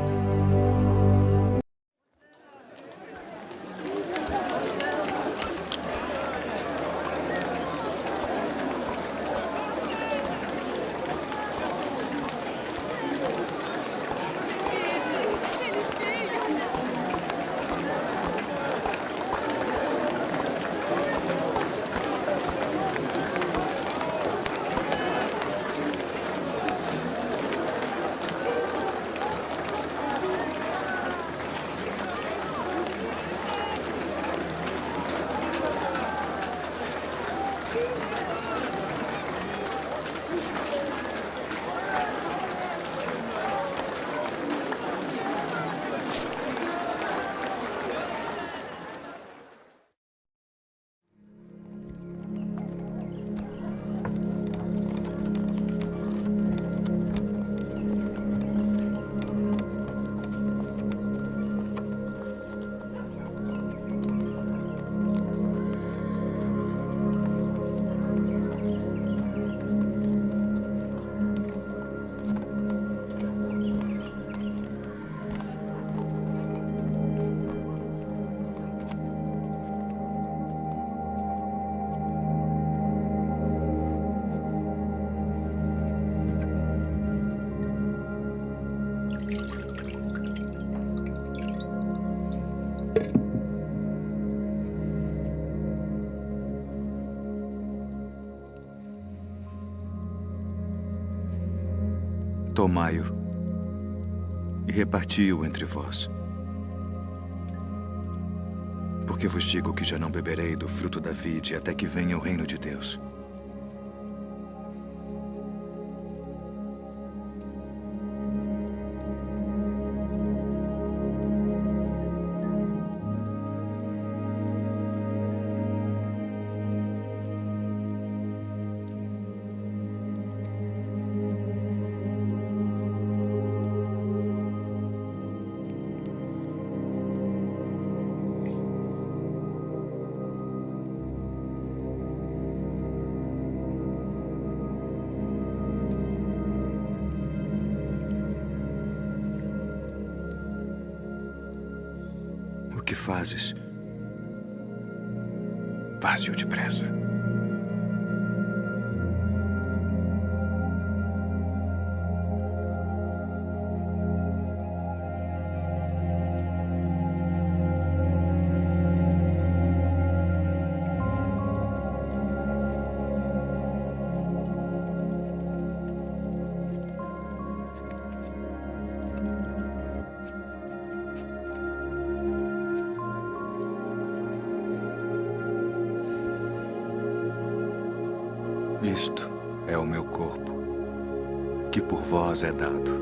Tomai-o e reparti-o entre vós. Porque vos digo que já não beberei do fruto da vide até que venha o reino de Deus. O que fazes? Faze-o depressa. que por vós é dado.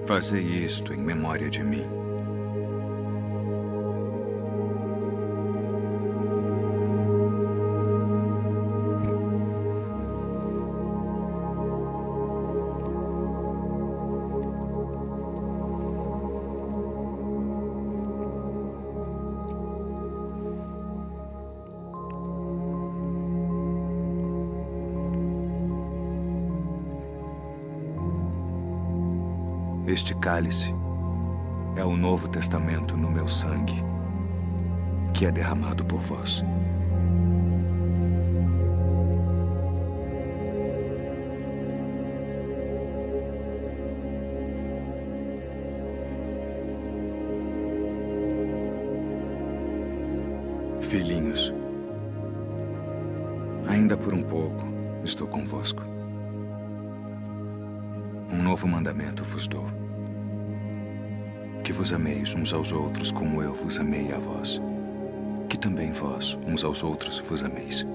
Fazei isto em memória de mim. Este cálice é o Novo Testamento no meu sangue, que é derramado por vós. Filhinhos, ainda por um pouco estou convosco. Um novo mandamento vos dou: que vos ameis uns aos outros como eu vos amei a vós, que também vós uns aos outros vos ameis.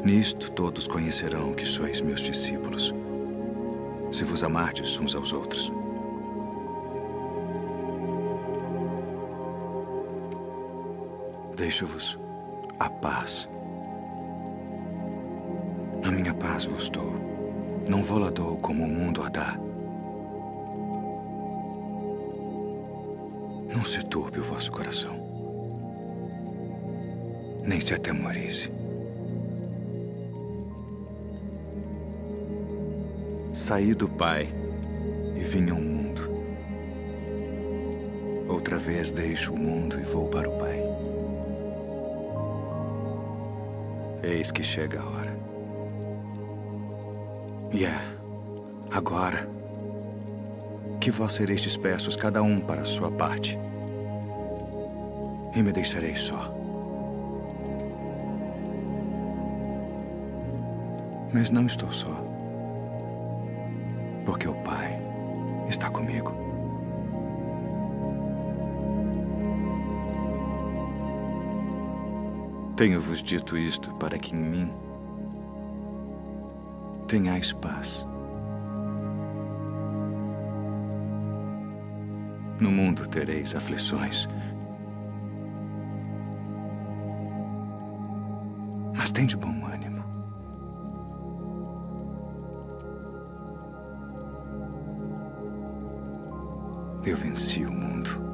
Nisto todos conhecerão que sois meus discípulos, se vos amardes uns aos outros. Deixo-vos a paz. A minha paz vos dou, não vou-la dou como o mundo a dá. Não se turbe o vosso coração, nem se atemorize. Saí do Pai e vim ao mundo. Outra vez deixo o mundo e vou para o Pai. Eis que chega a hora. E é agora que vós sereis dispersos, cada um para a sua parte, e me deixareis só. Mas não estou só, porque o Pai está comigo. Tenho-vos dito isto para que em mim tenhais paz. No mundo tereis aflições, mas tende bom ânimo. Eu venci o mundo.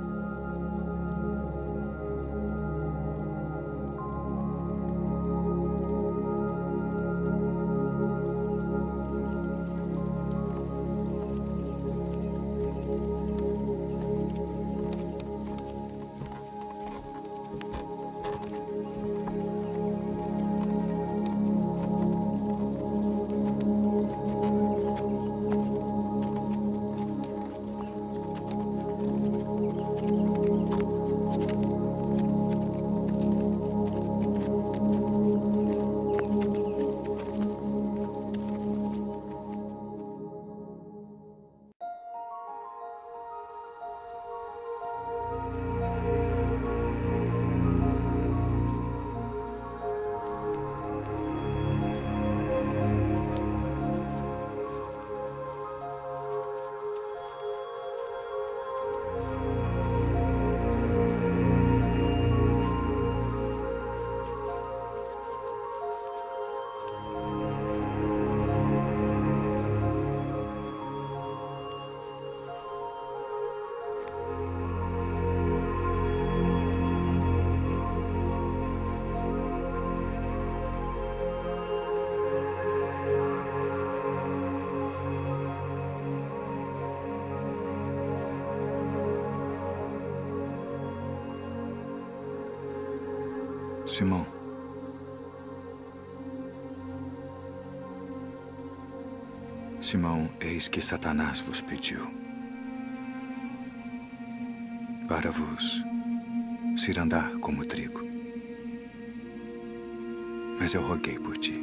Simão, Simão, eis que Satanás vos pediu para vos cirandar como trigo. Mas eu roguei por ti,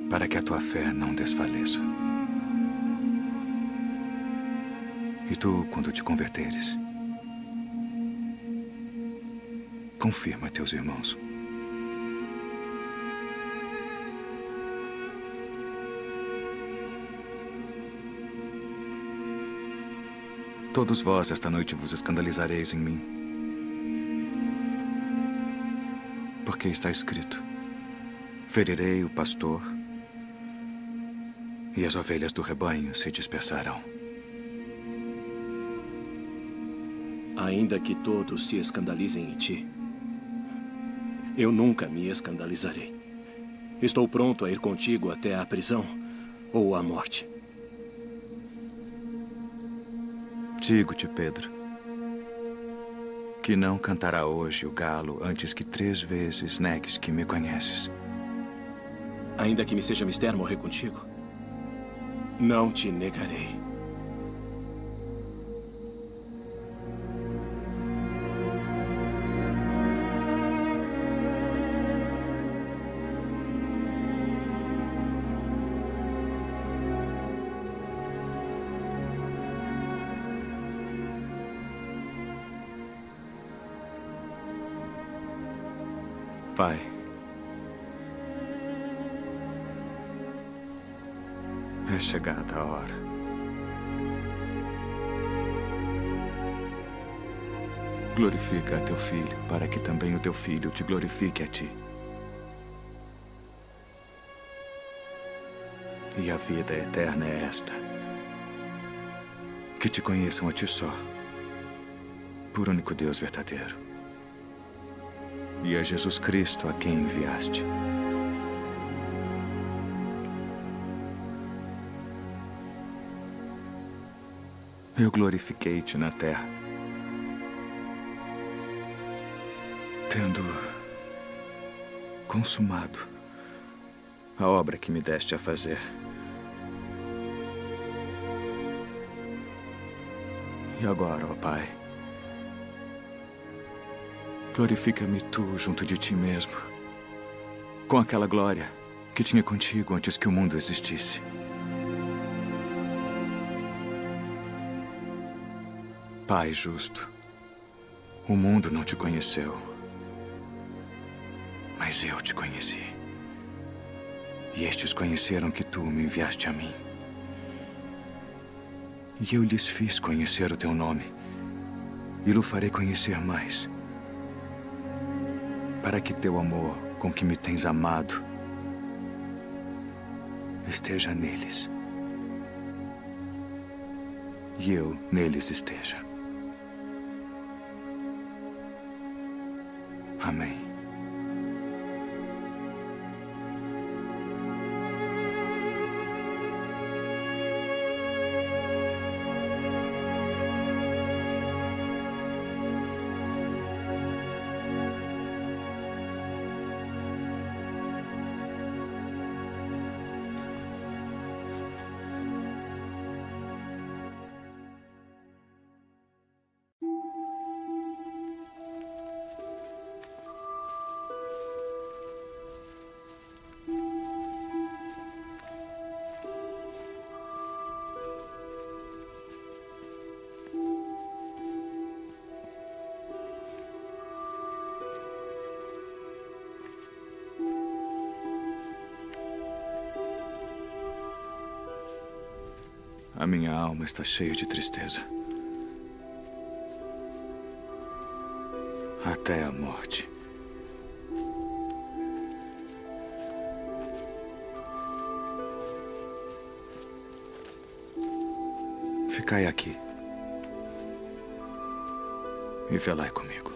para que a tua fé não desfaleça. E tu, quando te converteres, confirma teus irmãos. Todos vós esta noite vos escandalizareis em mim. Porque está escrito: ferirei o pastor e as ovelhas do rebanho se dispersarão. Ainda que todos se escandalizem em ti, eu nunca me escandalizarei. Estou pronto a ir contigo até a prisão ou a morte. Digo-te, Pedro, que não cantará hoje o galo antes que 3 vezes negues que me conheces. Ainda que me seja mister morrer contigo, não te negarei. Pai, é chegada a hora. Glorifica a teu filho, para que também o teu filho te glorifique a ti. E a vida eterna é esta: que te conheçam a ti só, por único Deus verdadeiro, e a Jesus Cristo a quem enviaste. Eu glorifiquei-te na terra, tendo consumado a obra que me deste a fazer. E agora, ó Pai, glorifica-me tu junto de ti mesmo, com aquela glória que tinha contigo antes que o mundo existisse. Pai justo, o mundo não te conheceu, mas eu te conheci. E estes conheceram que tu me enviaste a mim. E eu lhes fiz conhecer o teu nome, e o farei conhecer mais, para que teu amor, com que me tens amado, esteja neles, e eu neles esteja. Amém. A minha alma está cheia de tristeza, até a morte. Ficai aqui e velai comigo.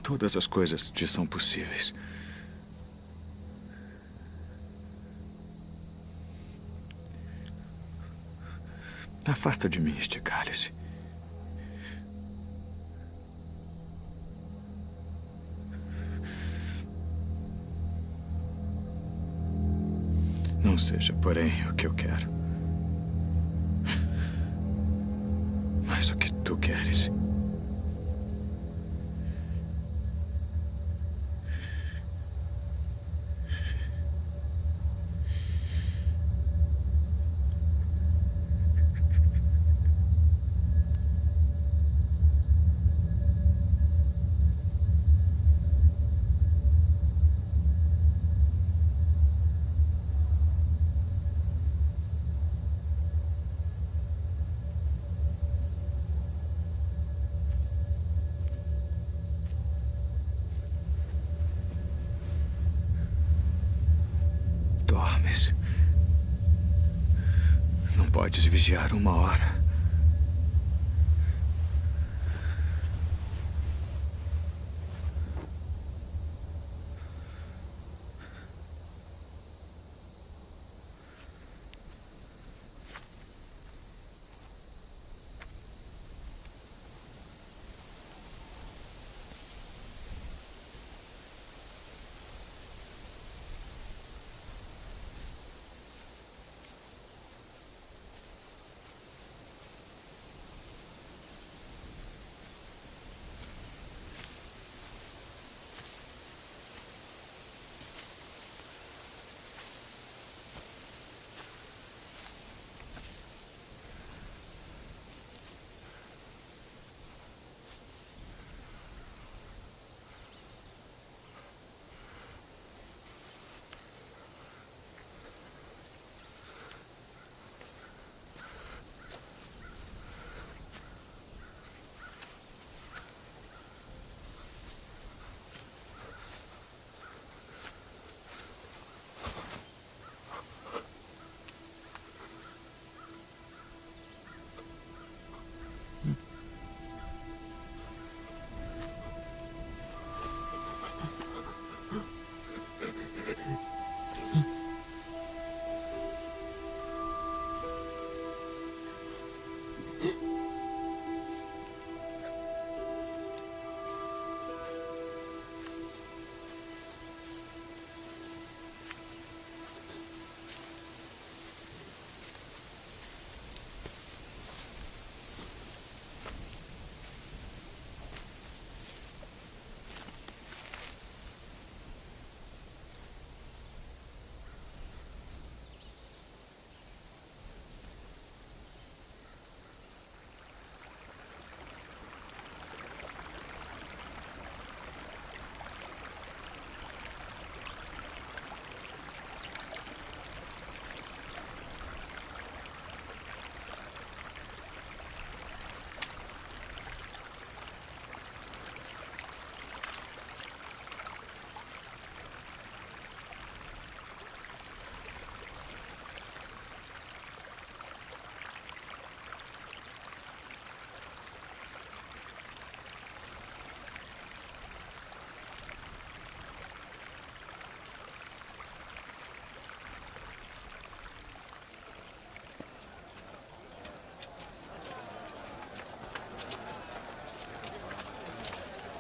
todas as coisas te são possíveis. Afasta de mim este cálice. Não seja, porém, o que eu quero, mas o que tu queres. Dormes. Não podes vigiar 1 hora.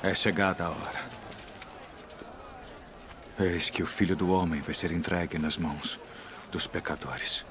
É chegada a hora. Eis que o Filho do Homem vai ser entregue nas mãos dos pecadores.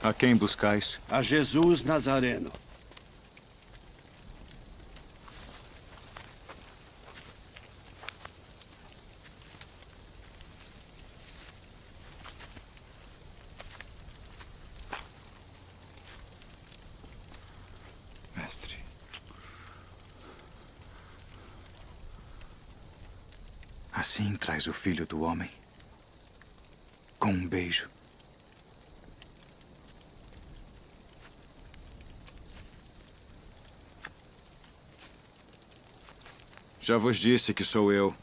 A quem buscais? A Jesus Nazareno. Mestre. Assim traz o Filho do Homem, com um beijo. Já vos disse que sou eu.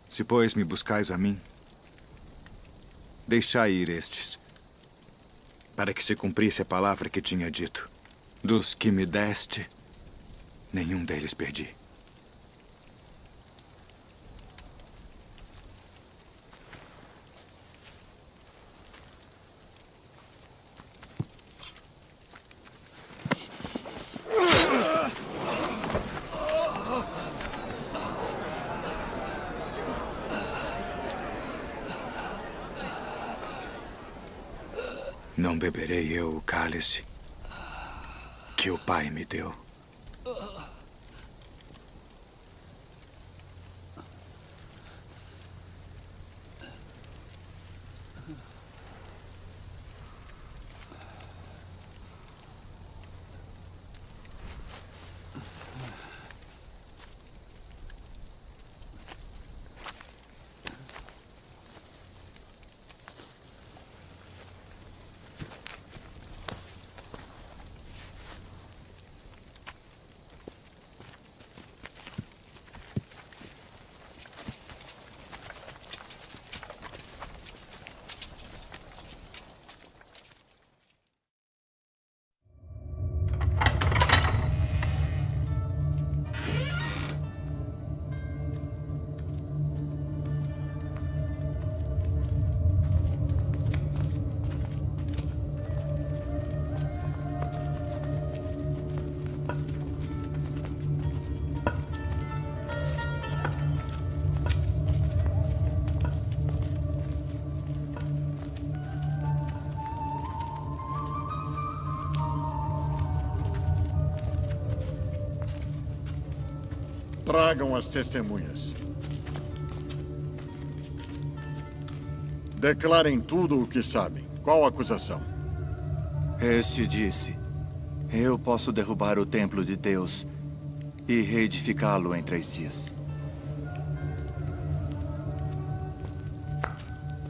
Se, pois, me buscais a mim, deixai ir estes, para que se cumprisse a palavra que tinha dito. Dos que me deste, nenhum deles perdi. Não beberei eu o cálice que o Pai me deu. Tragam as testemunhas. Declarem tudo o que sabem. Qual a acusação? Este disse: eu posso derrubar o templo de Deus e reedificá-lo em 3 dias.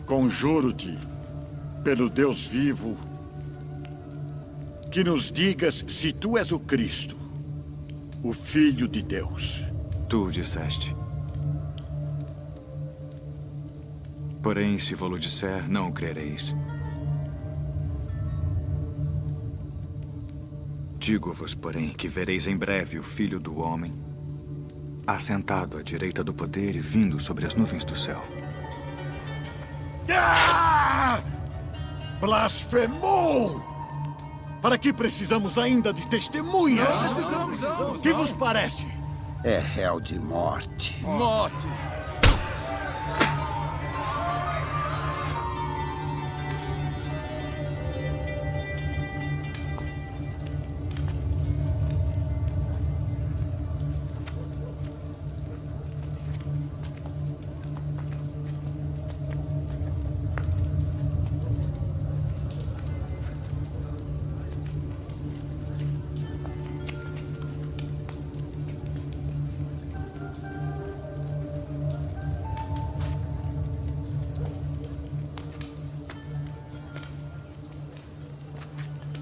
Conjuro-te, pelo Deus vivo, que nos digas se tu és o Cristo, o Filho de Deus. Tu disseste. Porém, se vou-lo disser, não o crereis. Digo-vos, porém, que vereis em breve o Filho do Homem, assentado à direita do poder e vindo sobre as nuvens do céu. Ah! Blasfemou! Para que precisamos ainda de testemunhas? Que vos parece? É réu de morte. Morte!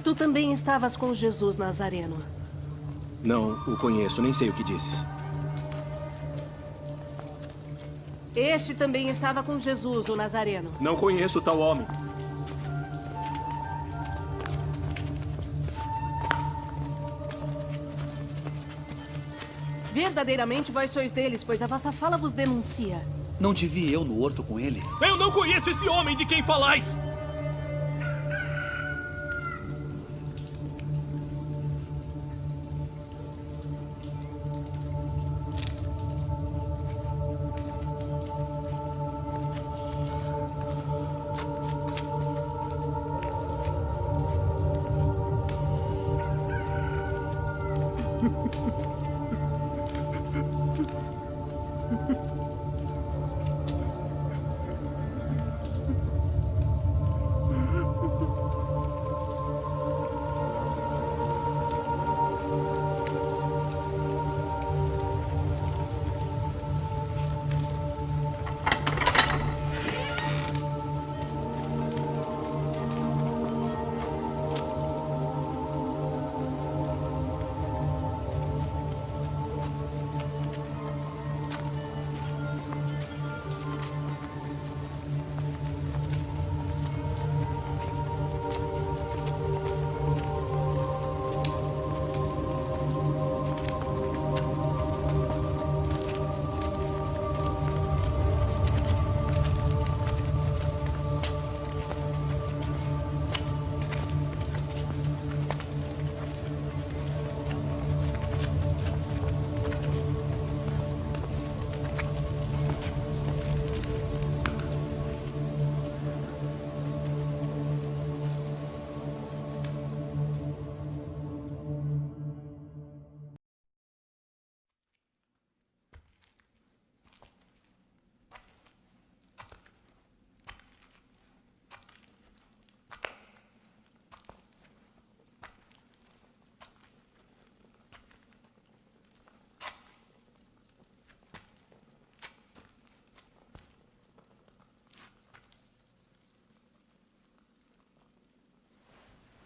Tu também estavas com Jesus Nazareno. Não o conheço, nem sei o que dizes. Este também estava com Jesus, o Nazareno. Não conheço tal homem. Verdadeiramente vós sois deles, pois a vossa fala vos denuncia. Não te vi eu no horto com ele? Eu não conheço esse homem de quem falais!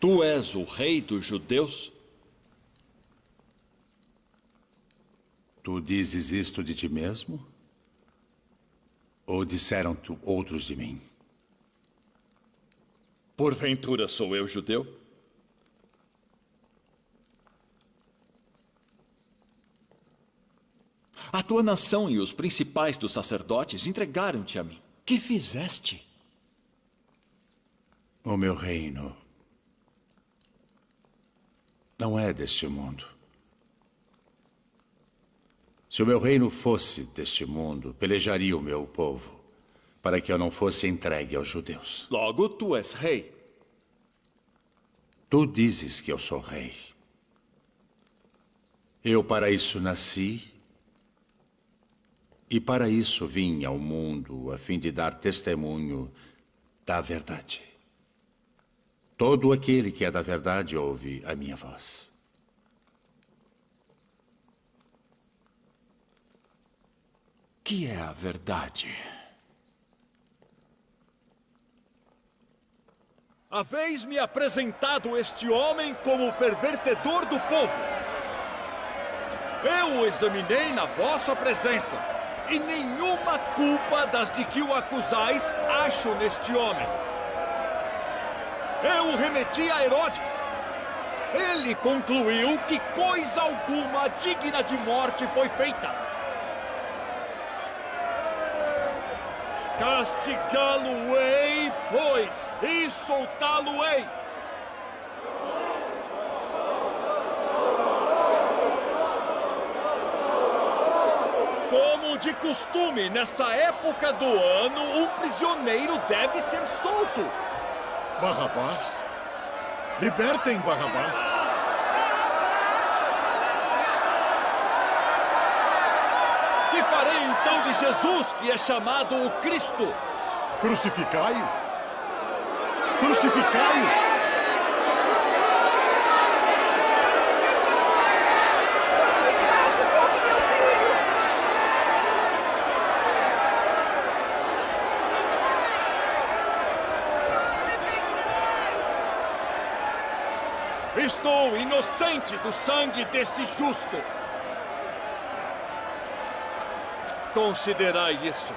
Tu és o rei dos judeus? Tu dizes isto de ti mesmo? Ou disseram-te outros de mim? Porventura sou eu judeu? A tua nação e os principais dos sacerdotes entregaram-te a mim. Que fizeste? O meu reino não é deste mundo. Se o meu reino fosse deste mundo, pelejaria o meu povo, para que eu não fosse entregue aos judeus. Logo, tu és rei. Tu dizes que eu sou rei. Eu para isso nasci, e para isso vim ao mundo, a fim de dar testemunho da verdade. Todo aquele que é da verdade ouve a minha voz. Que é a verdade? Haveis-me apresentado este homem como pervertedor do povo. Eu o examinei na vossa presença, e nenhuma culpa das de que o acusais acho neste homem. Eu o remeti a Herodes. Ele concluiu que coisa alguma digna de morte foi feita. Castigá-lo-ei, pois, e soltá-lo-ei. Como de costume, nessa época do ano, um prisioneiro deve ser solto. Barrabás? Libertem Barrabás. Que farei então de Jesus, que é chamado o Cristo? Crucificai-o! Crucificai-o! Estou inocente do sangue deste justo. Considerai isso.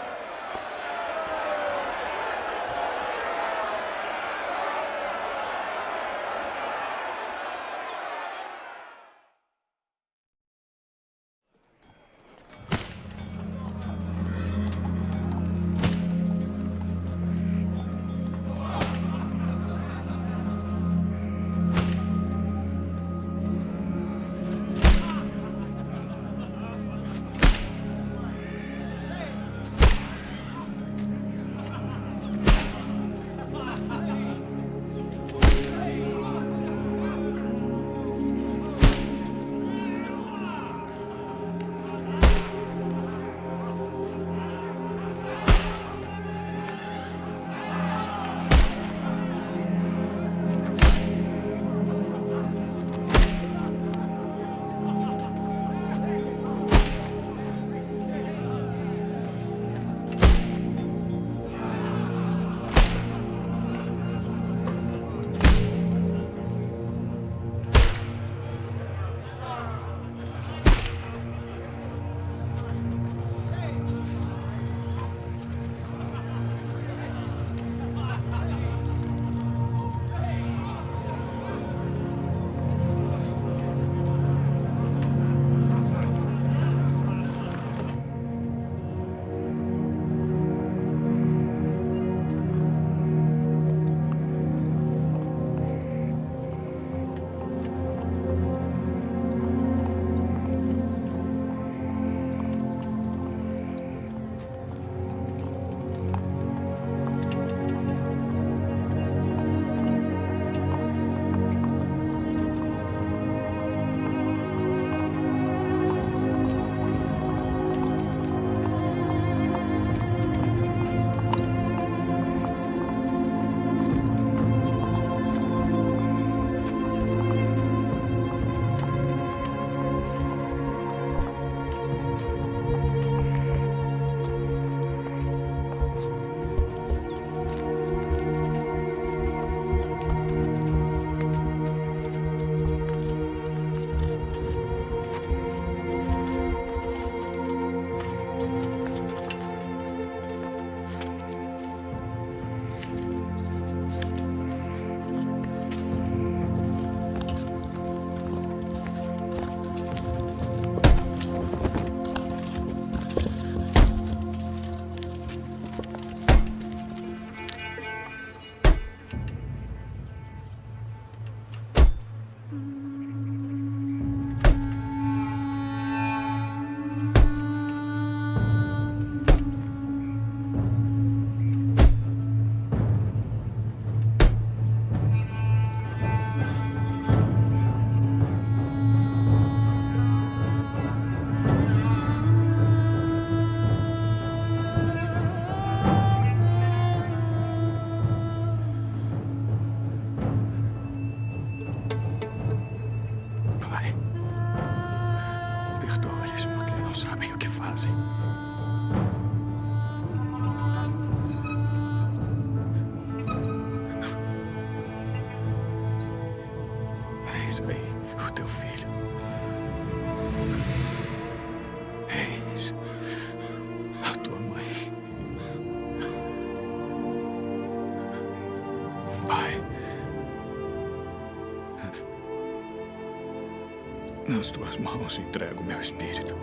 Nas tuas mãos entrego meu espírito.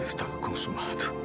Está consumado.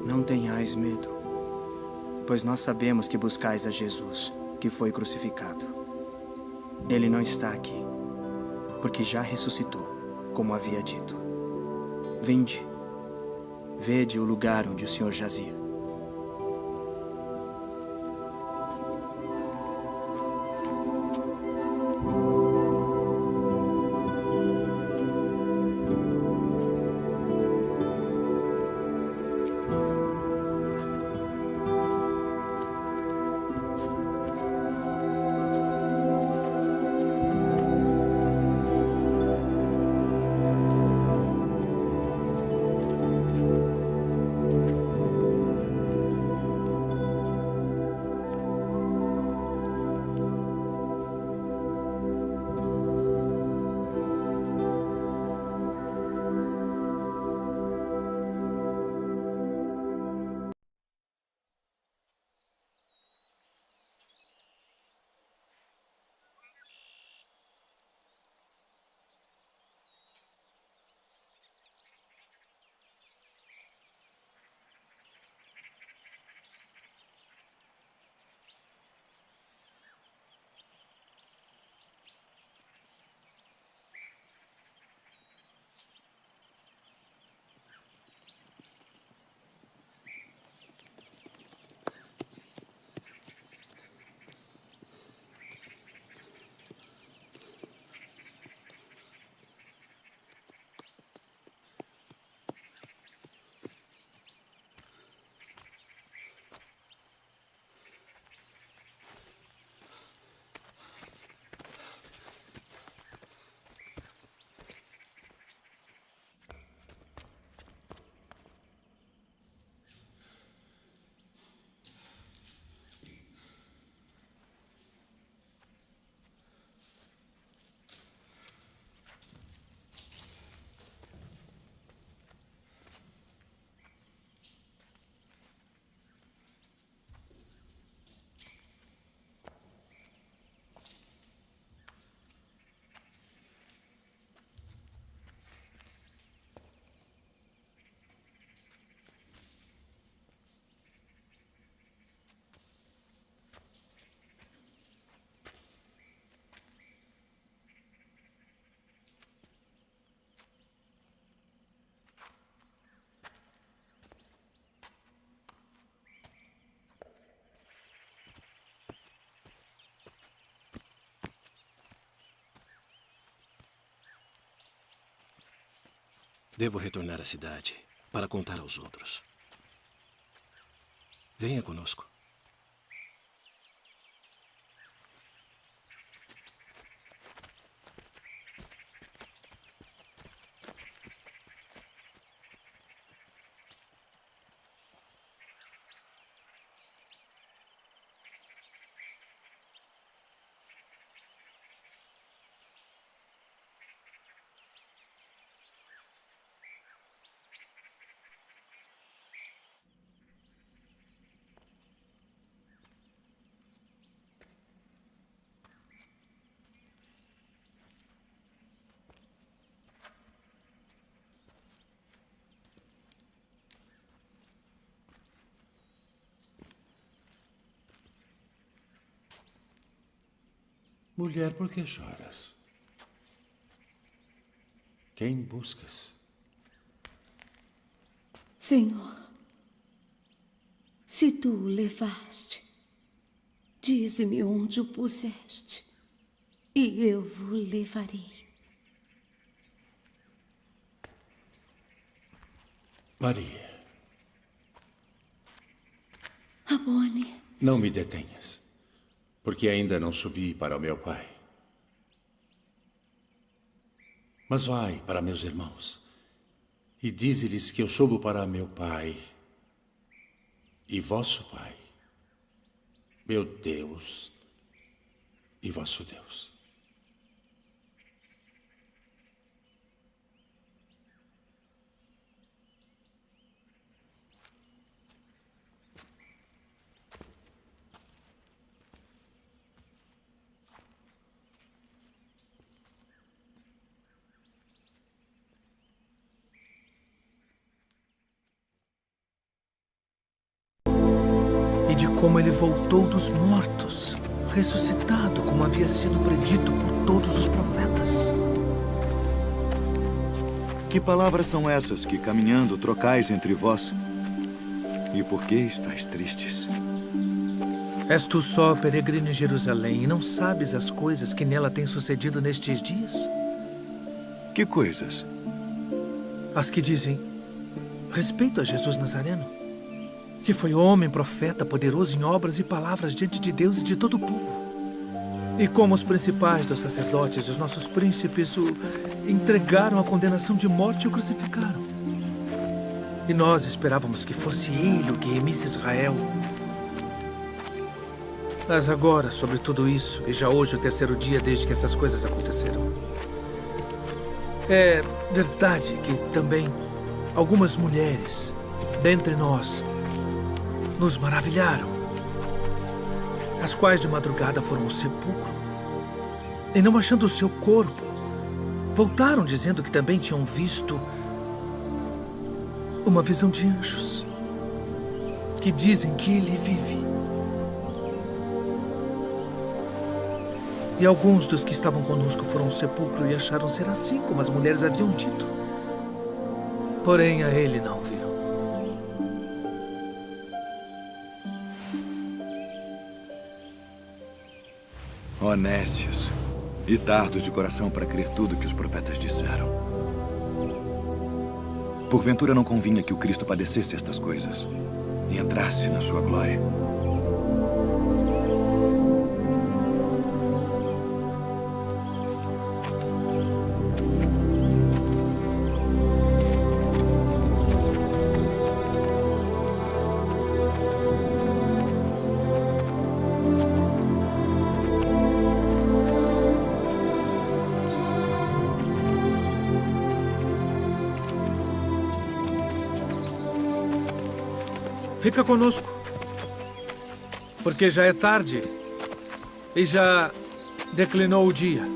Não tenhais medo, pois nós sabemos que buscais a Jesus, que foi crucificado. Ele não está aqui, porque já ressuscitou, como havia dito. Vinde, vede o lugar onde o Senhor jazia. Devo retornar à cidade para contar aos outros. Venha conosco. Mulher, por que choras? Quem buscas? Senhor, se tu o levaste, dize-me onde o puseste, e eu o levarei. Maria. Rabboni. Não me detenhas, porque ainda não subi para o meu pai. Mas vai para meus irmãos e dize-lhes que eu subo para meu pai e vosso pai, meu Deus e vosso Deus. E de como ele voltou dos mortos, ressuscitado, como havia sido predito por todos os profetas. Que palavras são essas que, caminhando, trocais entre vós? E por que estáis tristes? És tu só peregrino em Jerusalém e não sabes as coisas que nela têm sucedido nestes dias? Que coisas? As que dizem respeito a Jesus Nazareno, que foi homem, profeta, poderoso em obras e palavras diante de Deus e de todo o povo. E como os principais dos sacerdotes e os nossos príncipes o entregaram à condenação de morte e o crucificaram. E nós esperávamos que fosse ele o que remisse Israel. Mas agora, sobre tudo isso, e já hoje o terceiro dia desde que essas coisas aconteceram, é verdade que também algumas mulheres dentre nós nos maravilharam, as quais de madrugada foram ao sepulcro e, não achando o seu corpo, voltaram dizendo que também tinham visto uma visão de anjos que dizem que ele vive. E alguns dos que estavam conosco foram ao sepulcro e acharam ser assim como as mulheres haviam dito. Porém, a ele não viram. Honestos e tardos de coração para crer tudo que os profetas disseram. Porventura não convinha que o Cristo padecesse estas coisas e entrasse na sua glória? Fica conosco, porque já é tarde e já declinou o dia.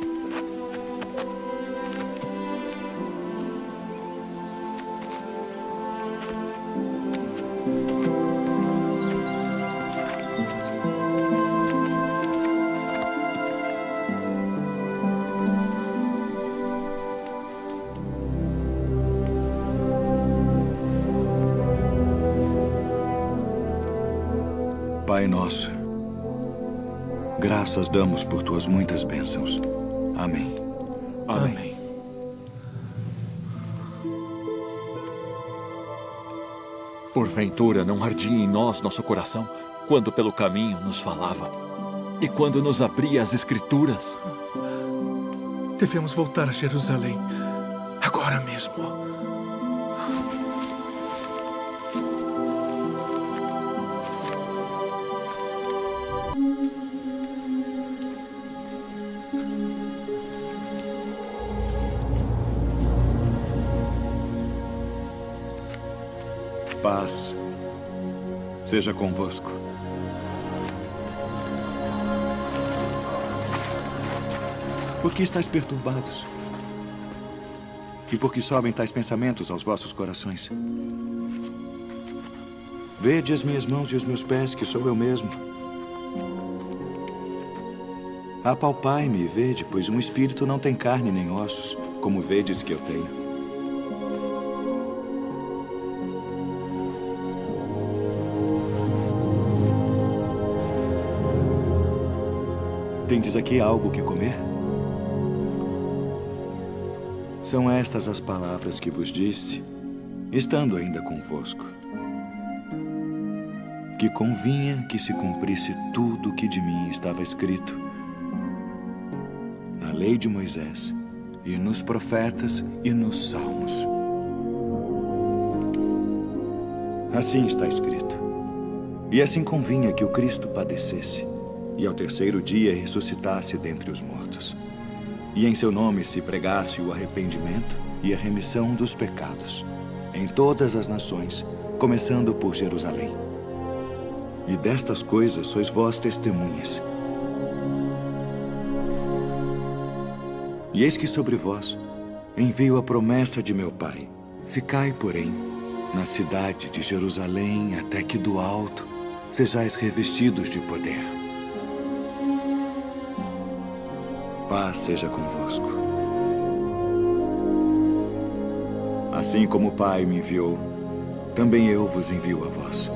Pai nosso, graças damos por tuas muitas bênçãos. Amém. Amém. Porventura não ardia em nós nosso coração quando pelo caminho nos falava e quando nos abria as Escrituras? Devemos voltar a Jerusalém agora mesmo. Paz seja convosco. Por que estáis perturbados? E por que sobem tais pensamentos aos vossos corações? Vede as minhas mãos e os meus pés, que sou eu mesmo. Apalpai-me e vede, pois um espírito não tem carne nem ossos, como vedes que eu tenho. Tendes aqui algo que comer? São estas as palavras que vos disse, estando ainda convosco. Que convinha que se cumprisse tudo o que de mim estava escrito na lei de Moisés, e nos profetas e nos salmos. Assim está escrito. E assim convinha que o Cristo padecesse, e ao terceiro dia ressuscitasse dentre os mortos. E em seu nome se pregasse o arrependimento e a remissão dos pecados, em todas as nações, começando por Jerusalém. E destas coisas sois vós testemunhas. E eis que sobre vós envio a promessa de meu Pai. Ficai, porém, na cidade de Jerusalém, até que do alto sejais revestidos de poder. Paz seja convosco. Assim como o Pai me enviou, também eu vos envio a vós.